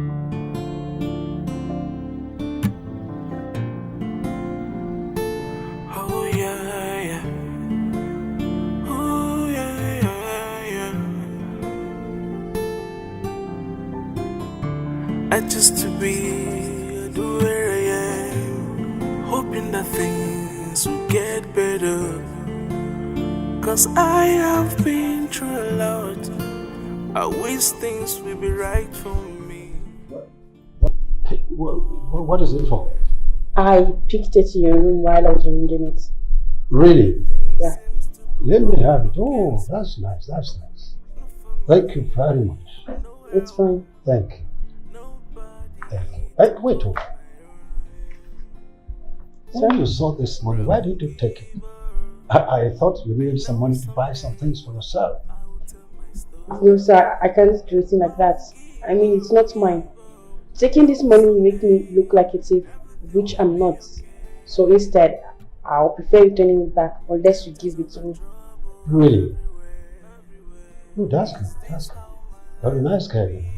I just to be the way I am, hoping that things will get better. Cause I have been through a lot. I wish things will be right for me. What is it for? I picked it in your room while I was arranging it. Really? Yeah. Let me have it. Oh, that's nice. That's nice. Thank you very much. It's fine. Thank you. Thank you. Hey, wait. When you saw this money, why did you take it? I thought you needed some money to buy some things for yourself. No, sir, I can't do anything like that. I mean, it's not mine. Taking this money will make me look like a thief, which I'm not. So instead, I'll prefer returning it back unless you give it to me. Really? Oh, that's good. That's good. Very nice guy, you know.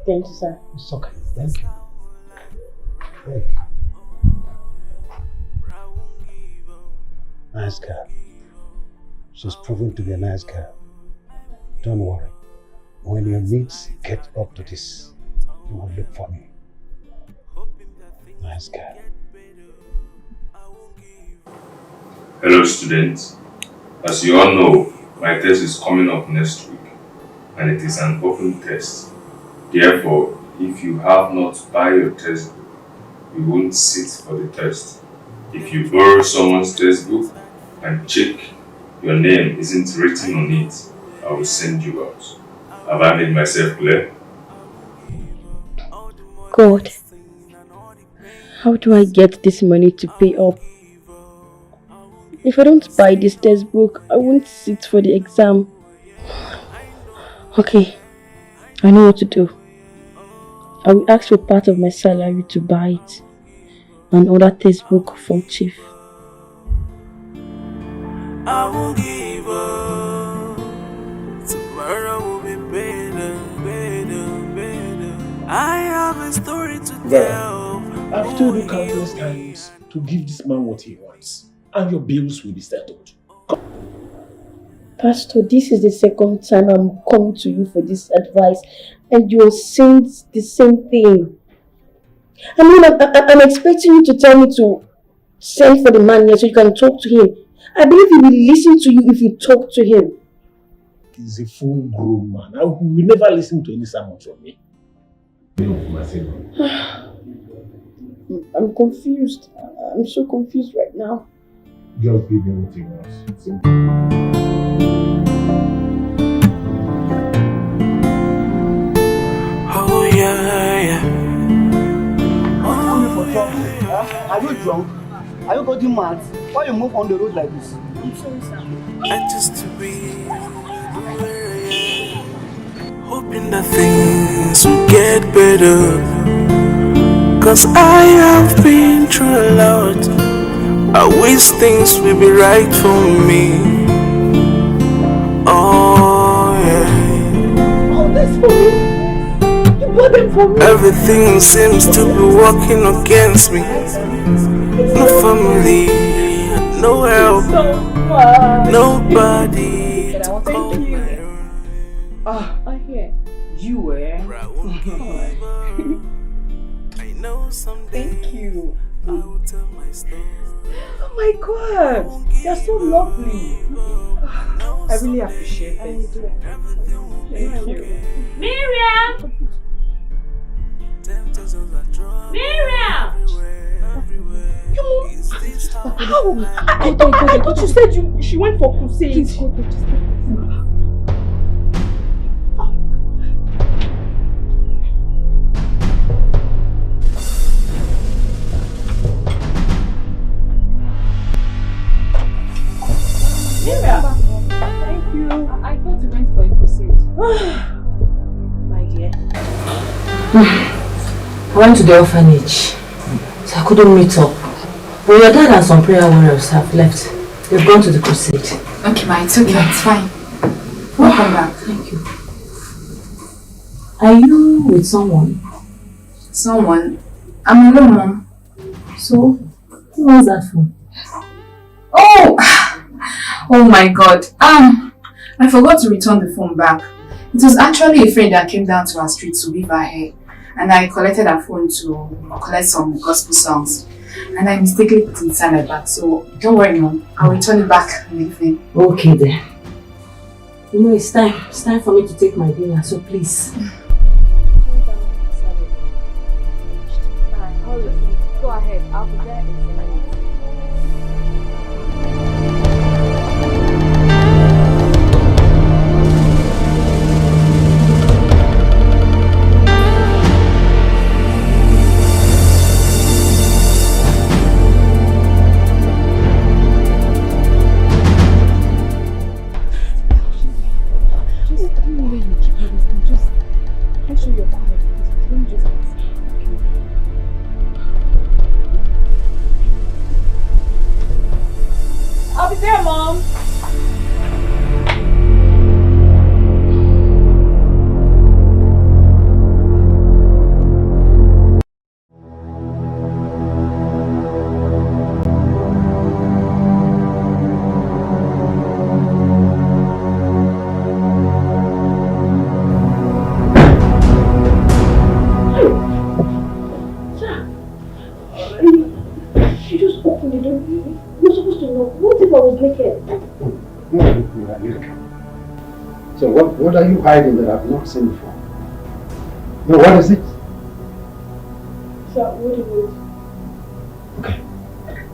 Thank you, sir. It's okay. Thank you. Thank you. Nice guy. She's proven to be a nice girl. Don't worry. When your needs get up to this, you will look for me. Nice girl. Hello students. As you all know, my test is coming up next week and it is an open test. Therefore, if you have not buy your textbook, you won't sit for the test. If you borrow someone's textbook and check your name isn't written on it, I will send you out. Have I made myself clear? God, how do I get this money to pay up? If I don't buy this textbook, I won't sit for the exam. Okay, I know what to do. I will ask for part of my salary to buy it and order textbook from Chief. I won't give up. Tomorrow will be better, better, better. I have a story to tell. I've told you countless times to give this man what he wants, and your bills will be settled. Pastor, this is the second time I'm coming to you for this advice, and you're saying the same thing. I mean, I'm expecting you to tell me to send for the man here so you can talk to him. I believe he will listen to you if you talk to him. He's a full-grown man. I will never listen to any sermon from me. I'm confused. I'm so confused right now. Just give me what he wants. Oh yeah, yeah. Are you drunk? Are you getting mad? Why you move on the road like this? I'm sorry, sir. I just to be where I am, hoping that things will get better. Cause I have been through a lot. I wish things will be right for me. Oh yeah. All this for me? You bought them for me? Everything seems to be working against me. No family, no help, nobody to call my own. I hear you were. Thank you. I'll tell my story. Oh my God, you're so lovely. I really appreciate it. Thank you. Miriam! Miriam! How? I thought you said she went for crusade. Please go to Miriam! Thank you. I thought you went for a crusade. My dear. I went to the orphanage, so I couldn't meet up. But your dad and some prayer warriors have left. They've gone to the crusade. Okay, ma, it's okay. It's fine. Welcome back. Thank you. Are you with someone? Someone? I'm alone, Mom. So, who was that for? Oh! Oh my God. I forgot to return the phone back. It was actually a friend that came down to our street to weave her hair. And I collected her phone to collect some gospel songs. And I mistakenly put it inside my bag. So don't worry, Mom. I'll return it back in the evening. Okay then. You know, it's time for me to take my dinner, so please. Go ahead. I'll be there in 10 minutes. I'll be there, Mom. So what are you hiding that I've not seen before? No, what is it? Sir, what do you want? Okay.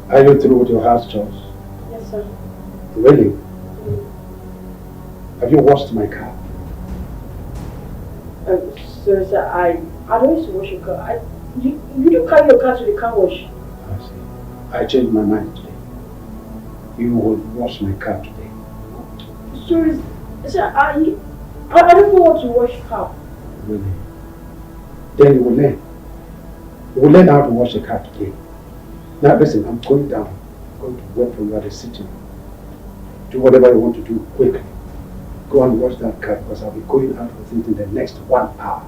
Are you through with your house chores? Yes, sir. Really? Have you washed my car? Sorry, sir, I don't used to wash your car. You don't carry your car to the car wash. I see. I changed my mind today. You will wash my car today. Sorry, sir, I don't know how to wash car. Really? Then you will learn. You will learn how to wash a car today. Now listen, I'm going down. I'm going to work for you at the city. Do whatever you want to do quickly. Go and wash that car because I'll be going out with it in the next 1 hour.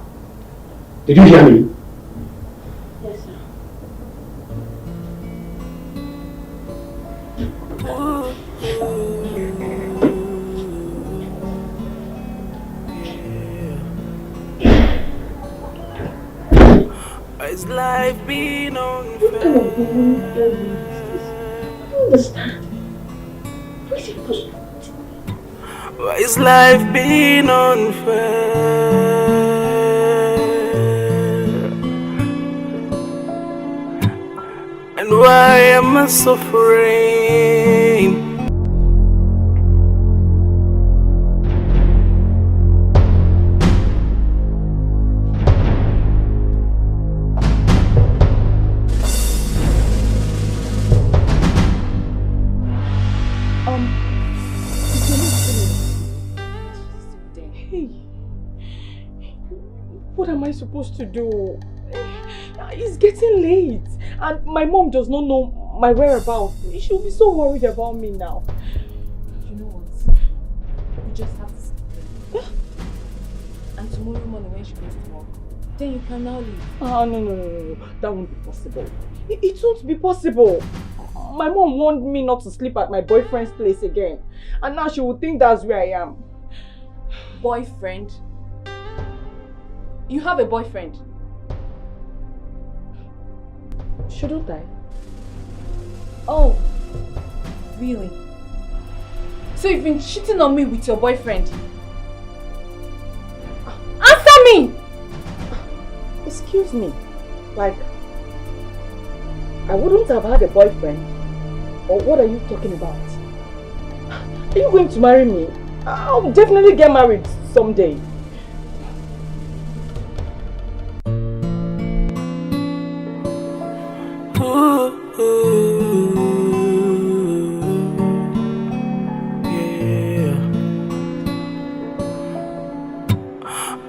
Did you hear me? Yes, sir. Is life being unfair? I don't understand. Why is it possible? Why is life being unfair? And why am I suffering? What am I supposed to do? It's getting late and my mom does not know my whereabouts. She'll be so worried about me now. You know what? You just have to sleep. And tomorrow morning when she goes to work, then you can now leave. Oh, no. That won't be possible. It won't be possible. My mom warned me not to sleep at my boyfriend's place again. And now she will think that's where I am. Boyfriend? You have a boyfriend? Shouldn't I? Oh, really? So you've been cheating on me with your boyfriend? Answer me! Excuse me. Like, I wouldn't have had a boyfriend. Or what are you talking about? Are you going to marry me? I'll definitely get married someday.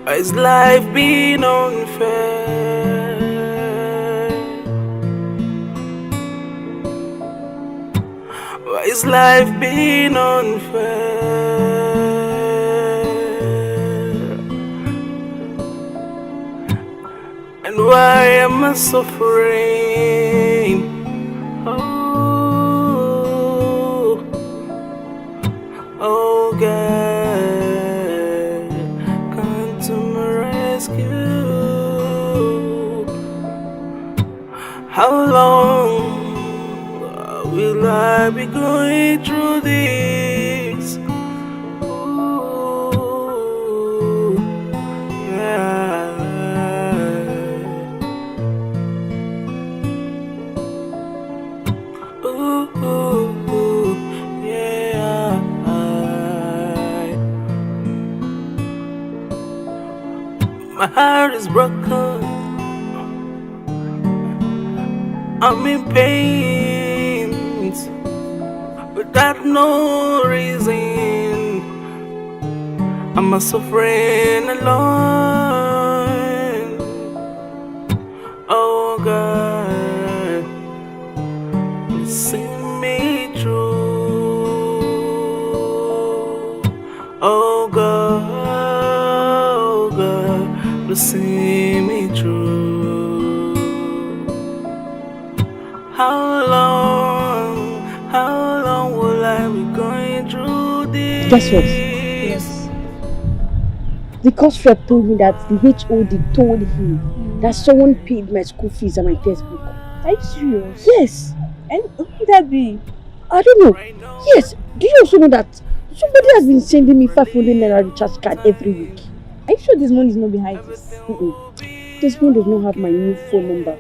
Why is life being unfair? Why is life being unfair? And why am I suffering? Oh God, come to my rescue. How long will I be going through this? Ooh, yeah. Ooh, yeah. My heart is broken. I'm in pain without no reason. I'm suffering alone. Oh God, please see me through. Oh God, please see me through. How long will I be going through this? Guess what? Yes. The course rep told me that the HOD told him that someone paid my school fees and my textbook. Are you serious? Yes. And who would that be? I don't know. Yes. Do you also know that Somebody has been sending me 500 naira recharge card every week. Are you sure this money is not behind this? This one does not have my new phone number.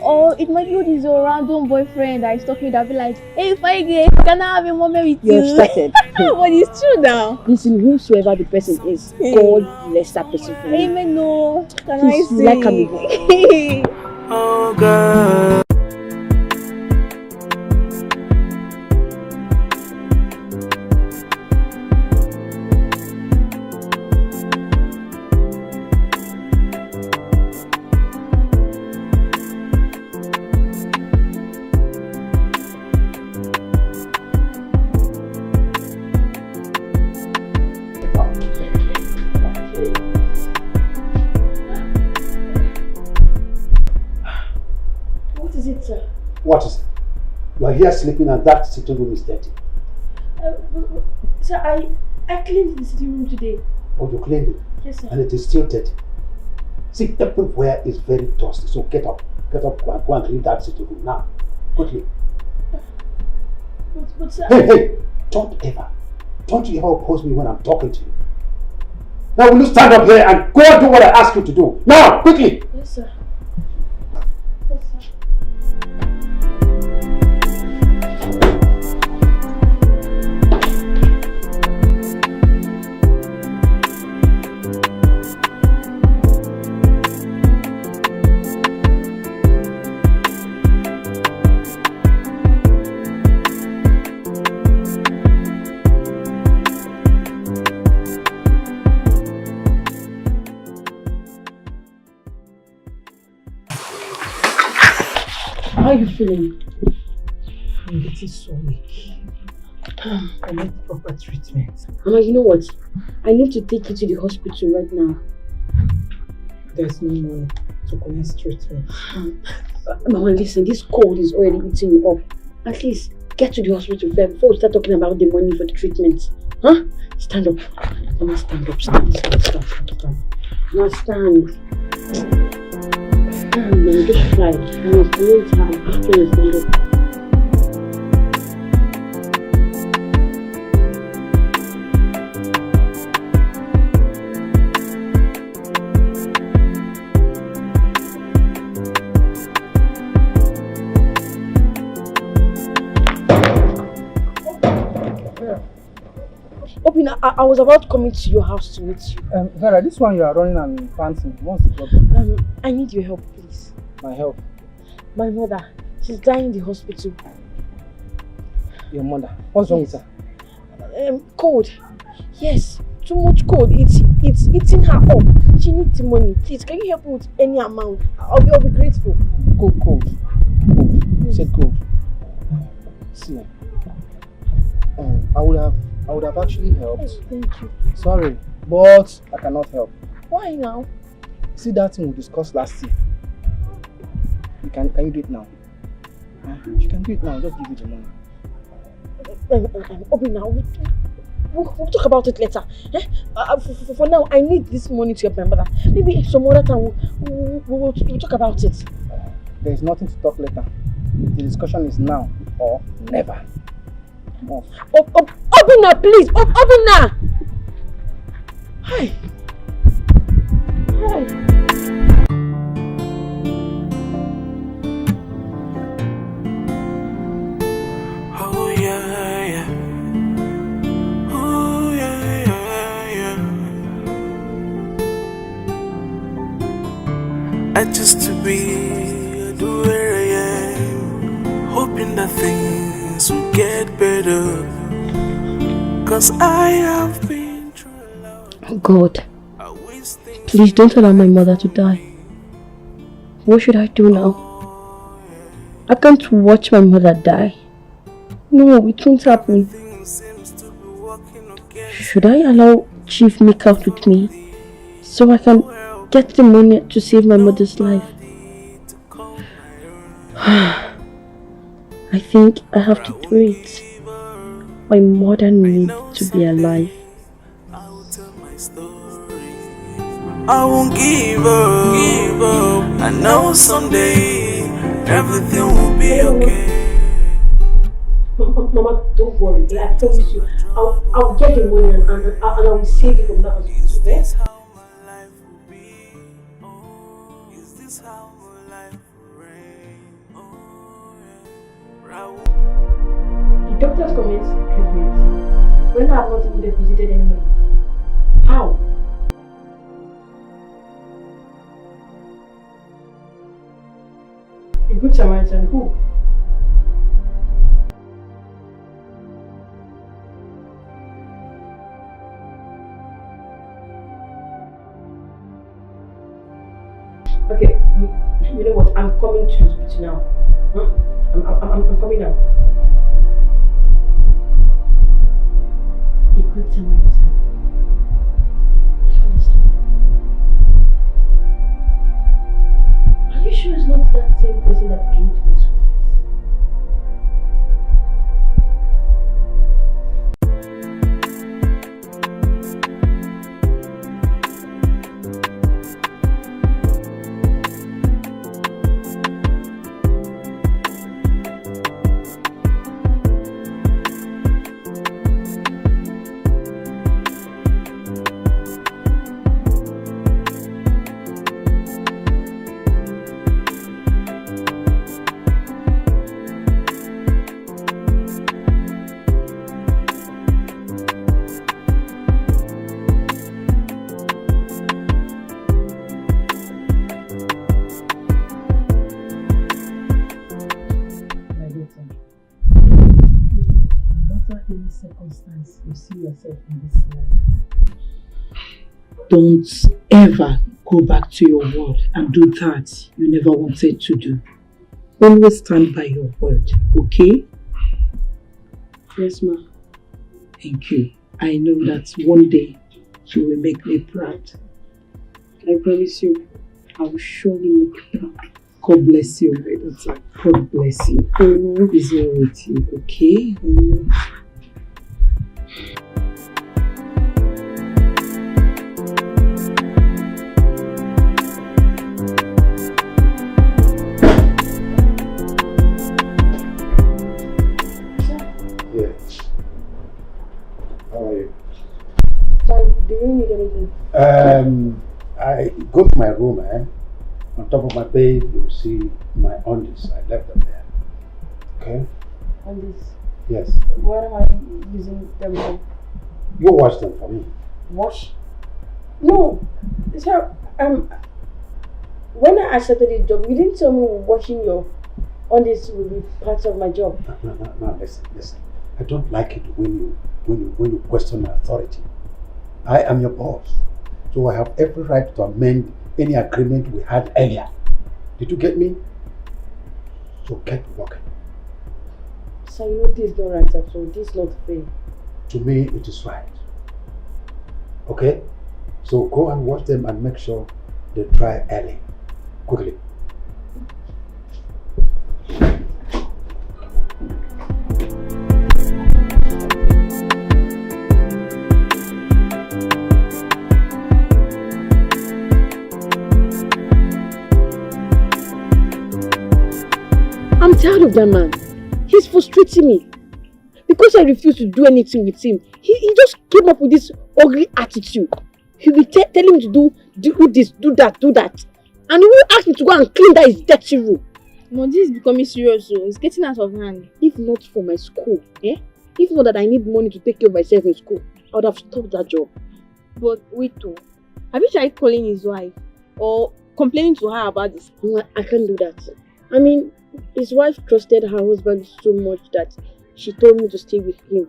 Oh, it might not be your random boyfriend that is talking that be like, hey, fine girl, can I have a moment with you? You have started. But it's true now. Listen, whosoever the person is, God bless that person for me. Amen, no. Can Please, I say? like me. Oh God. What is it? You are here sleeping and that sitting room is dirty. Sir, I cleaned the sitting room today. Oh, you cleaned it? Yes, sir. And it is still dirty. See, everywhere is very dusty. So get up. Get up, go and clean that sitting room now. Quickly. But sir... Hey! Don't you ever oppose me when I'm talking to you. Now will you stand up here and go and do what I ask you to do? Now, quickly! Yes, sir. How are you feeling? I'm getting so weak. I need proper treatment. Mama, you know what? I need to take you to the hospital right now. There's no money to commence treatment. Mama, listen, this cold is already eating you up. At least get to the hospital first before we start talking about the money for the treatment. Huh? Stand up. Mama, stand up. Stand. Now stand. Stand, man. Just try. I'm going to have to stand up. I was about coming to your house to meet you. Vera, this one you are running and panting. What's the problem? I need your help, please. My help? My mother. She's dying in the hospital. Your mother? What's wrong with her? Cold. Yes, too much cold. It's eating her up. She needs the money. Please, can you help me with any amount? I'll be grateful. Cold. You said cold. See, I would have actually helped. Oh, thank you. Sorry, but I cannot help. Why now? See that thing we discussed last year? Can you do it now? You can do it now, just give you the money. Obi, now we'll talk about it later. For now, I need this money to help my mother. Maybe some other time we'll talk about it. There is nothing to talk later. The discussion is now or never. Obina, please! Obina! Hi! Oh yeah. Oh yeah. I just to be where I am, hoping that things will get better. 'Cause I have been God, please don't allow my mother to die. What should I do now? I can't watch my mother die. No, it won't happen. Should I allow Chief make out with me so I can get the money to save my mother's life? I think I have to do it. My mother needs to be alive. I won't give up. I know someday everything will be okay. Mama, don't worry. I promise you. I'll get the money and I will save it from that hospital. Is this how my life rain? The doctors commence treatment when I have not even deposited any money. How? A good Samaritan who? Okay, you know what? I'm coming to the hospital now. Huh? I'm coming now. A good Samaritan. I don't understand. Are you sure it's not that same person that came to my school? You see yourself in this life. Don't ever go back to your word and do that you never wanted to do. Always stand by your word, okay? Yes, ma. Thank you. I know that one day you will make me proud. I promise you, I will surely make you proud. God bless you, my daughter. God bless you. Is well with you, okay? I go to my room, On top of my bed, you'll see my undies. I left them there. Okay? Undies? Yes. What am I using them for? You wash them for me. Wash? No. Sir, when I accepted this job, you didn't tell me washing your undies would be part of my job. No, listen. I don't like it when you question my authority. I am your boss. So I have every right to amend any agreement we had earlier. Did you get me? So get working. So you know this is not right at all. This is not fair. To me, it is right. Okay? So go and wash them and make sure they dry early. Quickly. I'm tired of that man. He's frustrating me. Because I refuse to do anything with him, he just came up with this ugly attitude. He'll be telling me to do this, do that. And he will ask me to go and clean that his dirty room. No, this is becoming serious, so it's getting out of hand. If not for my school, if not that I need money to take care of myself in school, I would have stopped that job. But wait though, have you tried calling his wife or complaining to her about this? No, I can't do that. I mean, his wife trusted her husband so much that she told me to stay with him.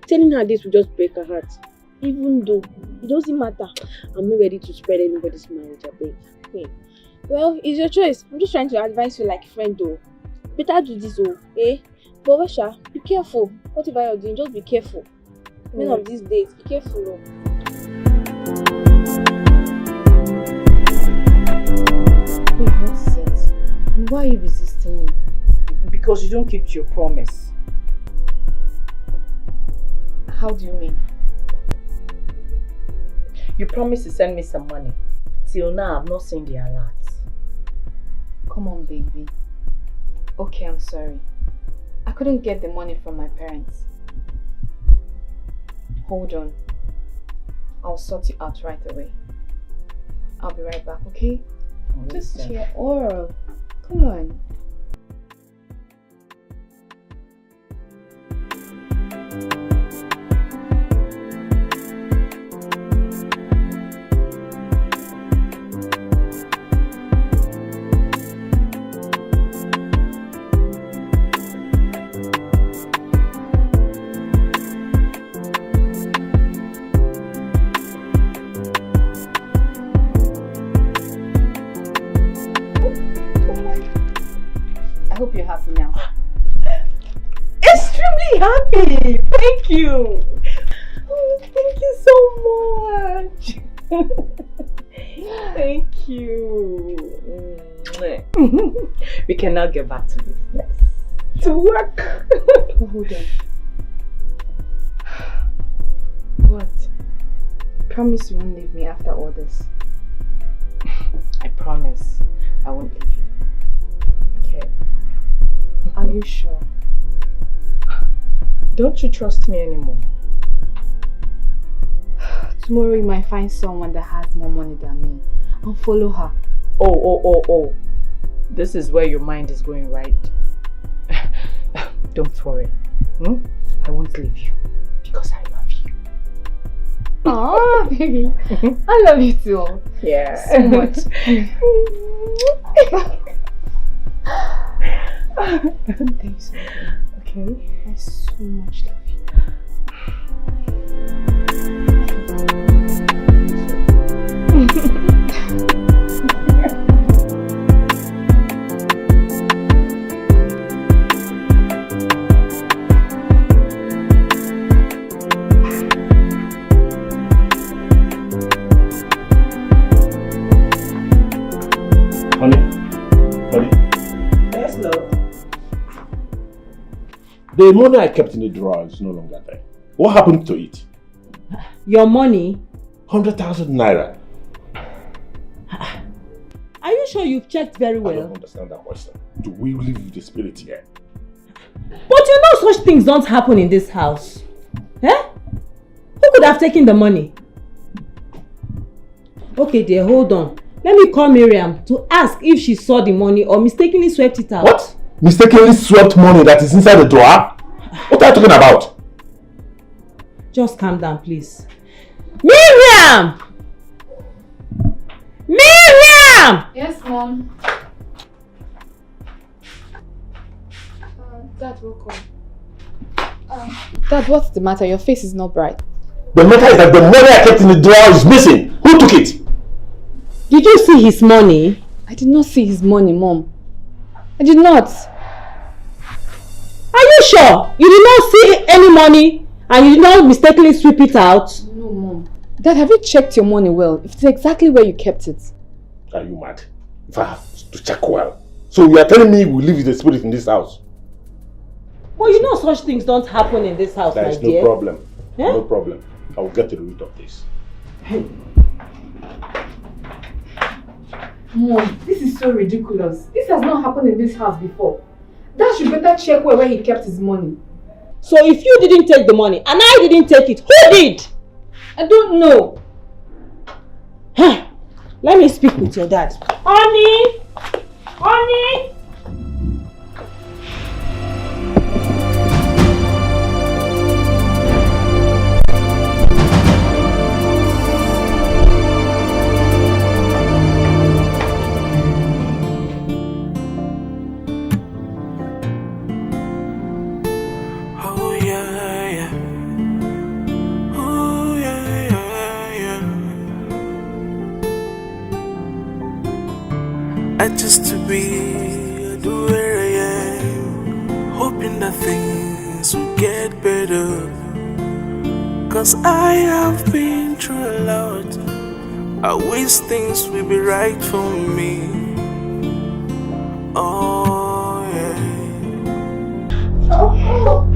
Telling her this would just break her heart. Even though it doesn't matter. I'm not ready to spread anybody's marriage, I beg. Okay. Well, it's your choice. I'm just trying to advise you like a friend though. Better do this though, But Wesha, be careful. Whatever you're doing, just be careful. Many of these days, be careful. Wait, what is it? And why are you resisting me? Because you don't keep your promise. How do you mean? You promised to send me some money. Till now, I've not seen the alert. Come on, baby. Okay, I'm sorry. I couldn't get the money from my parents. Hold on. I'll sort you out right away. I'll be right back, okay? Just cheer up. Come on. I hope you're happy now. Extremely happy! Thank you! Oh, thank you so much! Thank you! We can now get back to business. To work! Hold on. What? Promise you won't leave me after all this. I promise I won't leave you. Okay? Are you sure? Don't you trust me anymore? Tomorrow you might find someone that has more money than me. I'll follow her. Oh. This is where your mind is going, right? Don't worry. I won't leave you because I love you. Oh, baby. I love you too. Yeah. So much. Thank you so much. Okay. I so much love you. Honey. Yes, love. The money I kept in the drawer is no longer there. What happened to it? Your money? 100,000 naira. Are you sure you've checked very I well? don't understand that question. Do we live with the spirit here? But you know such things don't happen in this house. Eh? Who could have taken the money? Okay dear, hold on. Let me call Miriam to ask if she saw the money or mistakenly swept it out. What? Mistakenly swept money that is inside the drawer? What are you talking about? Just calm down, please. Miriam! Miriam! Yes, Mom. Dad, welcome. Dad, what's the matter? Your face is not bright. The matter is that the money I kept in the drawer is missing. Who took it? Did you see his money? I did not see his money, Mom. I did not. Are you sure? You did not see any money and you did not mistakenly sweep it out? No, Mom. Dad, have you checked your money well? If it's exactly where you kept it. Are you mad? If I have to check well. So you are telling me we live with the spirit in this house? Well, you know such things don't happen in this house, There my is dear. no problem. Eh? No problem. I will get to the root of this. Mom, this is so ridiculous. This has not happened in this house before. Dad should better check where he kept his money. So if you didn't take the money and I didn't take it, who did? I don't know. Let me speak with your dad. Honey! Honey! I just to be do where I am, hoping that things will get better. Cause I have been through a lot. I wish things will be right for me. Oh yeah. Oh.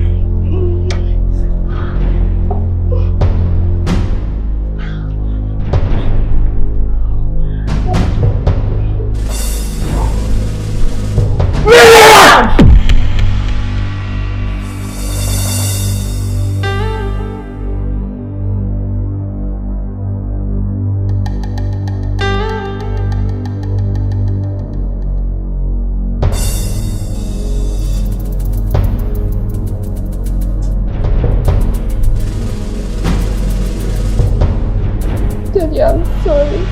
Daddy, I'm sorry.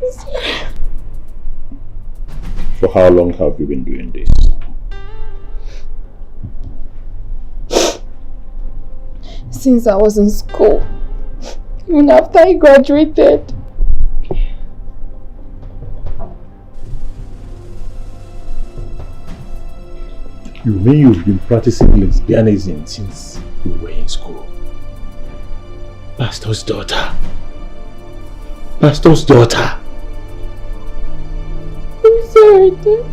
I'm sorry. For how long have you been doing this? Since I was in school. Even after I graduated. You mean you've been practicing lesbianism since you were in school? Pastor's daughter. Pastor's daughter. I'm sorry, Dad.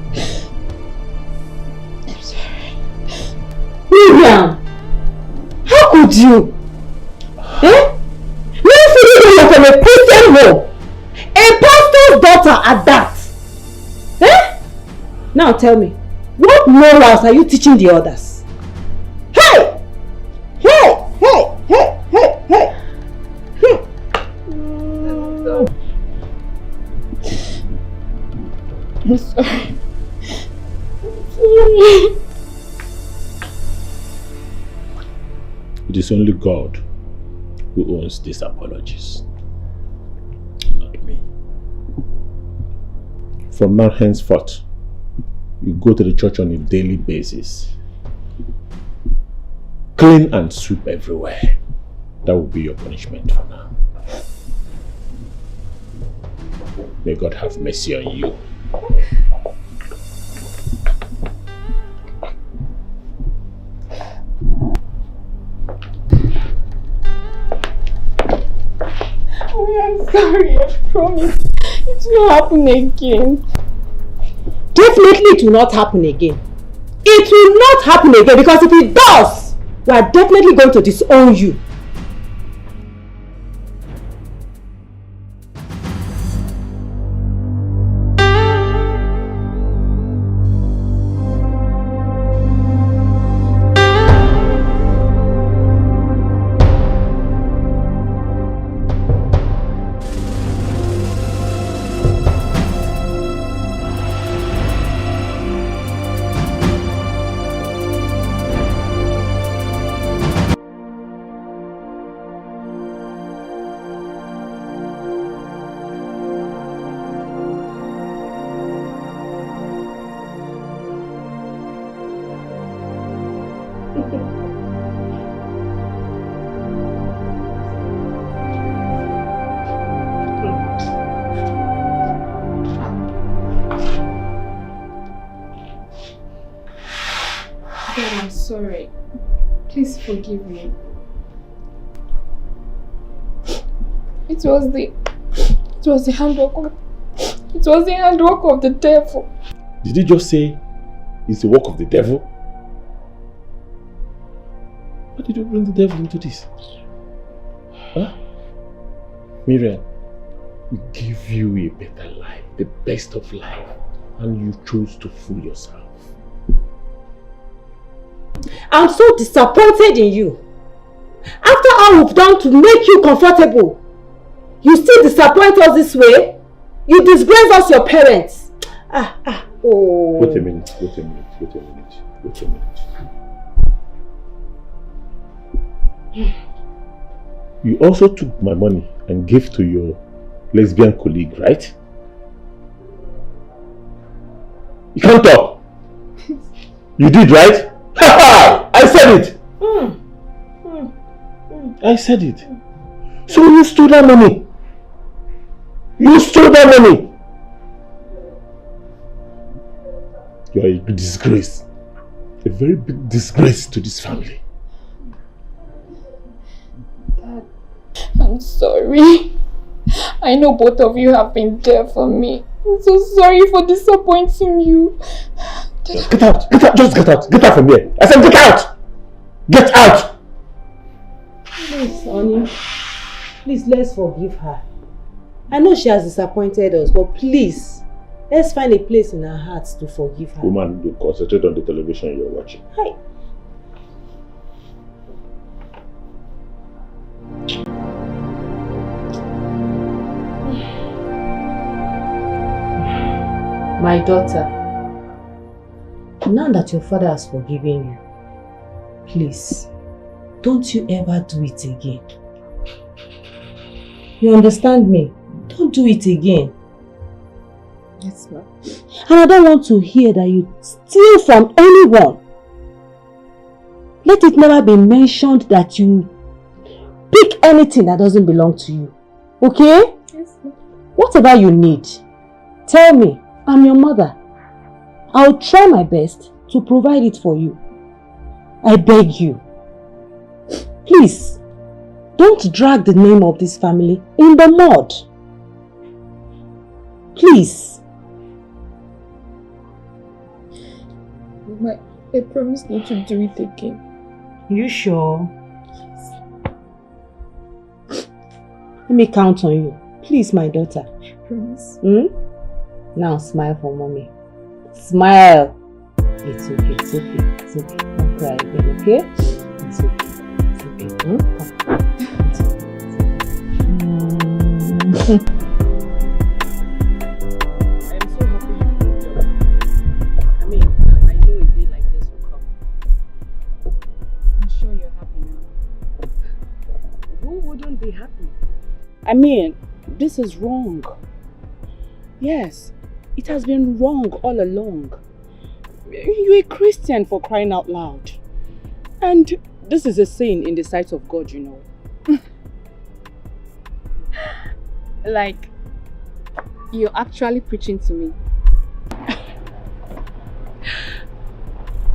I'm sorry. Miriam! How could you? Eh? You feel you're from a Christian home. A pastor's daughter at that. Eh? Now tell me, what morals are you teaching the others? Hey! Hey! Hey! Hey! Hey! Hey! I'm sorry. I'm sorry. It is only God who owns these apologies, not me. From now henceforth, you go to the church on a daily basis. Clean and sweep everywhere. That will be your punishment for now. May God have mercy on you. Oh, I'm sorry, I promise. It will not happen again. Definitely it will not happen again. It will not happen again, because if it does, we are definitely going to disown you. I'm sorry. Please forgive me. It was the handwork of the devil. Did you just say it's the work of the devil? Why did you bring the devil into this? Huh? Miriam, we give you a better life, the best of life, and you chose to fool yourself. I'm so disappointed in you. After all we've done to make you comfortable, you still disappoint us this way? You disgrace us, your parents. Oh. Wait a minute. You also took my money and gave to your lesbian colleague, right? You can't talk. You did, right? I said it. I said it. So you stole that money. You stole that money. You are a disgrace. A very big disgrace to this family. Dad, I'm sorry. I know both of you have been there for me. I'm so sorry for disappointing you. Get out! Get out! Just get out! Get out from here! I said get out! Get out! Please, honey. Please, let's forgive her. I know she has disappointed us, but please, let's find a place in our hearts to forgive her. Woman, you concentrate on the television you're watching. Hi. My daughter, now that your father has forgiven you, please, don't you ever do it again. You understand me? Don't do it again. Yes, ma'am. And I don't want to hear that you steal from anyone. Let it never be mentioned that you pick anything that doesn't belong to you. Okay? Yes, ma'am. Whatever you need, tell me. I'm your mother. I'll try my best to provide it for you. I beg you. Please, don't drag the name of this family in the mud. Please. Mama, I promise not to do it again. You sure? Let me count on you. Please, my daughter. I promise. Now smile for mommy. Smile. It's okay, it's okay, it's okay. Don't cry again, okay? It's okay, it's okay. Come. It's okay. I'm so happy you came here. I mean, I know a day like this will come. I'm sure you're happy now. Who wouldn't be happy? I mean, this is wrong. Yes, it has been wrong all along. You're a Christian, for crying out loud. And this is a sin in the sight of God, you know. Like, you're actually preaching to me.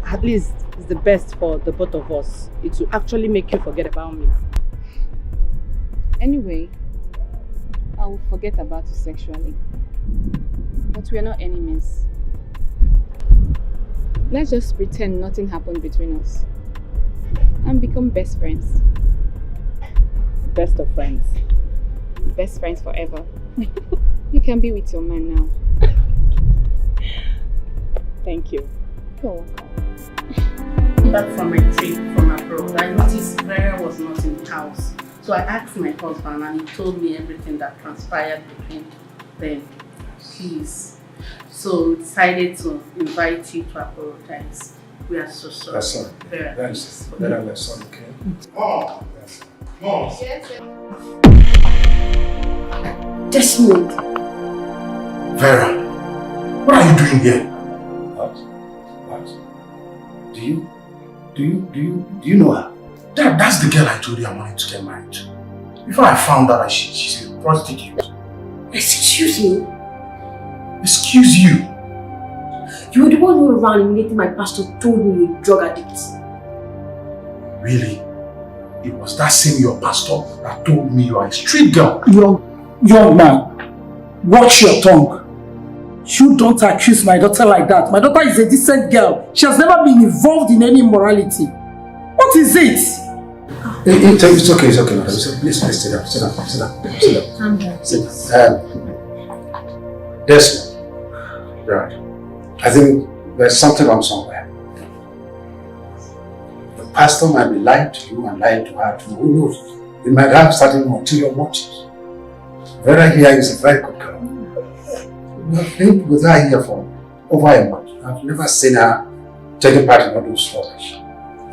At least it's the best for the both of us. It will actually make you forget about me. Anyway, I will forget about you sexually. But we are not enemies. Let's just pretend nothing happened between us and become best friends. Best of friends. Best friends forever. You can be with your man now. Thank you. You're welcome. Back from my trip from abroad, I noticed Vera was not in the house. So I asked my husband and he told me everything that transpired between them. Please. So we decided to invite you to apologize. We are so sorry. That's all. Vera. That's all, okay? Oh, yes. Mom. Yes. Desmond. Vera, what are you doing here? What? Do you know her? That's the girl I told you I wanted to get married to. Before I found out that she's a prostitute. Excuse me? Excuse you? You were the one who ran immediately my pastor told me you're a drug addict. Really? It was that same your pastor that told me you are a street girl. Young man, watch your tongue. You don't accuse my daughter like that. My daughter is a decent girl. She has never been involved in any immorality. What is it? It's okay, madam. Please sit down. Sit down. Desmond. Right. I think there's something wrong somewhere. The pastor might be lying to you and lying to her too. Who knows? He might have certain ulterior motives. Vera here is a very good girl. We have lived with her here for over a month. I've never seen her taking part in all those rubbish.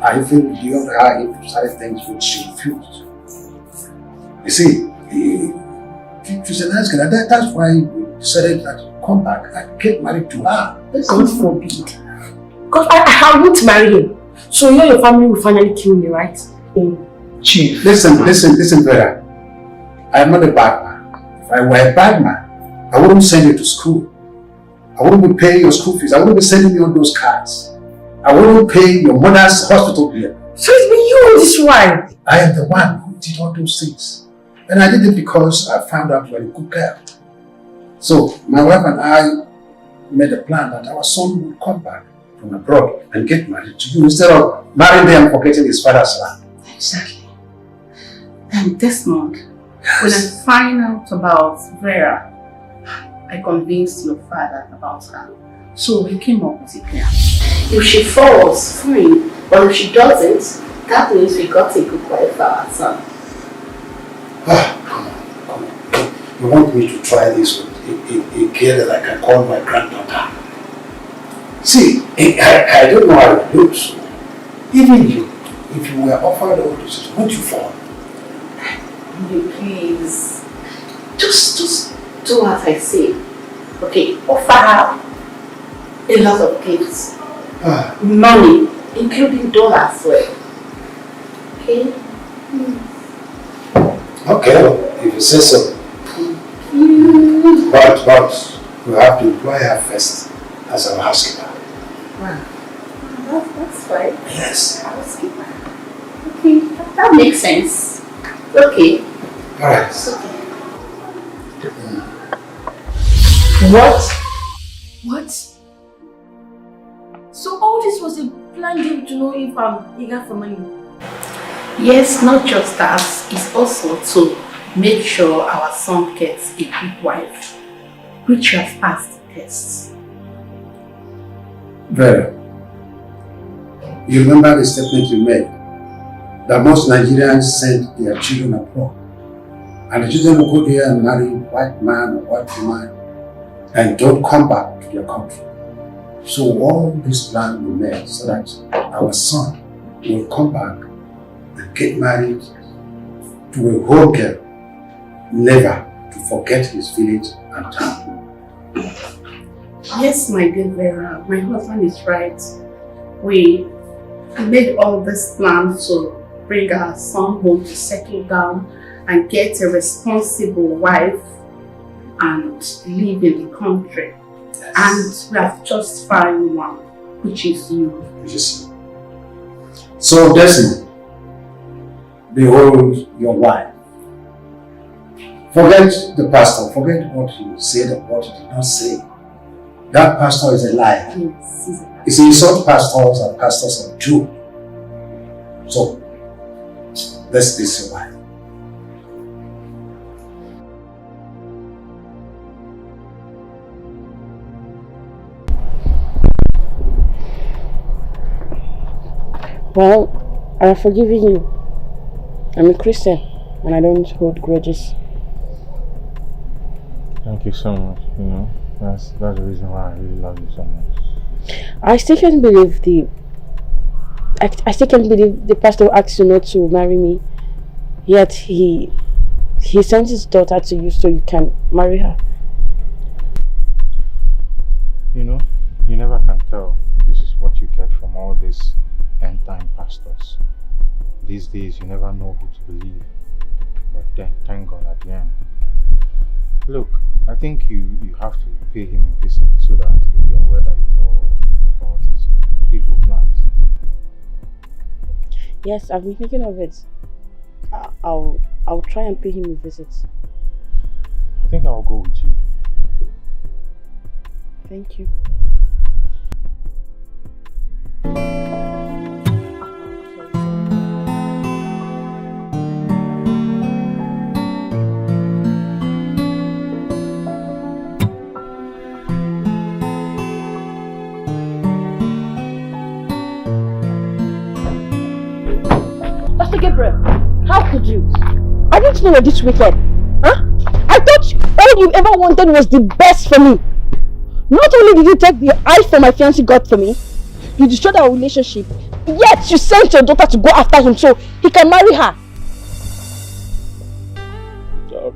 I even beyond her into certain things which she refused. You see, she's a nice girl. That's why we decided that come back and get married to her. God forbid. Because I won't marry him. So you and your family will finally kill me, right? Chief, listen, Vera. I am not a bad man. If I were a bad man, I wouldn't send you to school. I wouldn't be paying your school fees. I wouldn't be sending you on those cards. I wouldn't pay your mother's hospital bill. So it's been you and this wife. I am the one who did all those things. And I did it because I found out you were a good girl. So my wife and I made a plan that our son would come back from abroad and get married to you instead of marrying them and forgetting his father's land. Exactly. And Desmond, when I find out about Vera, I convinced your father about her. So he came up with a plan. If she falls, fine. But if she doesn't, that means we got a good wife for our son. Come on. You want me to try this with a girl that I can call my granddaughter? See, I don't know how it looks. Even you, if you were offered all this, would you fall? Please. do as I say. Okay, offer her a lot of gifts. Money, including dollars as well. Okay? Okay, if you say so. But we have to employ her first as our housekeeper. Wow. That's fine. Yes. Housekeeper. Okay, that makes sense. Okay. Alright. What? So all this was a planned game to know if I'm eager for money? Yes, not just that. It's also to make sure our son gets a good wife, which has passed the tests. Very. You remember the statement you made that most Nigerians send their children abroad, and the children will go there and marry white man or white woman and don't come back to their country. So all this plan we made so that our son will come back and get married to a whole girl, never to forget his village and town. Yes, my dear Vera, my husband is right. We made all this plans to bring our son home to settle down and get a responsible wife and live in the country. Yes. And we have just found one, which is you. Which is you. So Desmond, behold your wife. Forget the pastor, forget what he said and what he did not say. That pastor is a liar. Yes, he's a liar. You see, such pastors are pastors of Jew. So, let's be your wife. Well, I have forgiven you. I'm a Christian and I don't hold grudges. Thank you so much, That's the reason why I really love you so much. I still can't believe the pastor asked you not to marry me. Yet he sent his daughter to you so you can marry her. You never can tell. This is what you get from all these end-time pastors. These days you never know who to believe. But then, thank God at the end. Look, I think you have to pay him a visit so that he'll be aware that you know about his evil plans. Yes, I've been thinking of it. I'll try and pay him a visit. I think I'll go with you. Thank you. Pastor Gabriel, how could you? I didn't know you're this wicked. Huh? I thought all you ever wanted was the best for me. Not only did you take the eye for my fiancé got for me, you destroyed our relationship, yet you sent your daughter to go after him so he can marry her.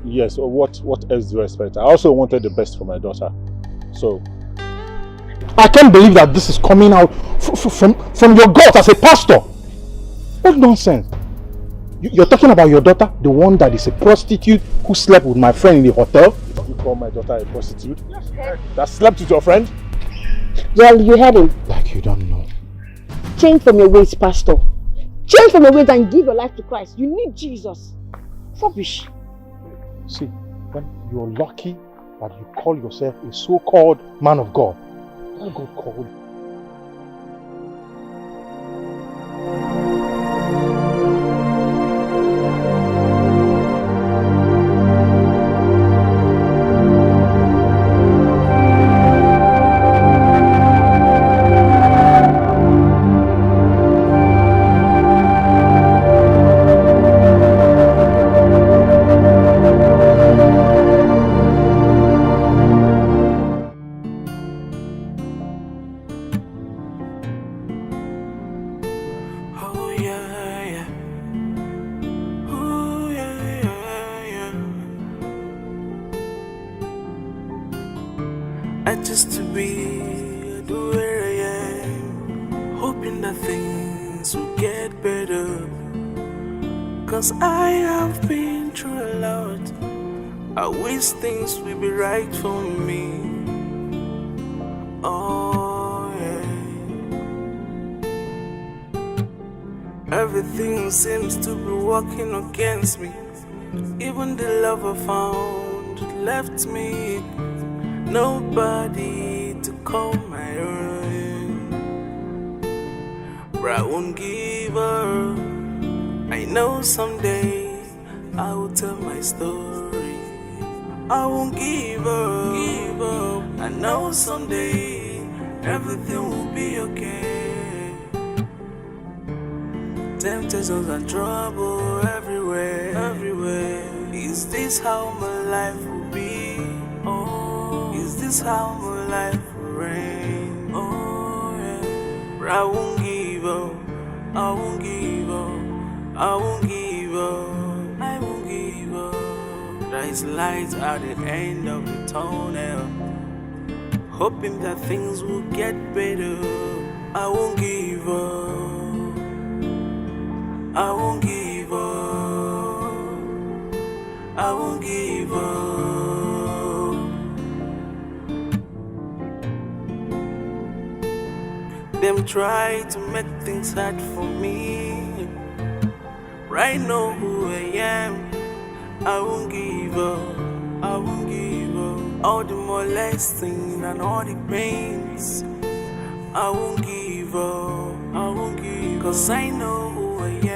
Yes, what else do I expect? I also wanted the best for my daughter. So, I can't believe that this is coming out from your God as a pastor. What nonsense. You're talking about your daughter, the one that is a prostitute who slept with my friend in the hotel? You call my daughter a prostitute? That slept with your friend? Well, you heard him. Like you don't know. Change from your ways, pastor. Change from your ways and give your life to Christ. You need Jesus. Rubbish. See, when you're lucky that you call yourself a so-called man of God, what God called you? I just to be where I am, hoping that things will get better. Cause I have been through a lot. I wish things will be right for me. Oh yeah. Everything seems to be working against me. Even the love I found left me. Nobody to call my own. But I won't give up. I know someday I will tell my story. I won't give up. I know someday everything will be okay. Temptations and trouble everywhere. Is this how my life will be? Oh, is this how my life will reign? Oh yeah. But I won't give up. I won't give up. I won't give up. I won't give up. There is light at the end of the tunnel, hoping that things will get better. I won't give up. I won't give up. I won't give up. Them try to make things hard for me. I know who I am. I won't give up. I won't give up. All the molesting and all the pains, I won't give up. I won't give up. Cause I know who I am.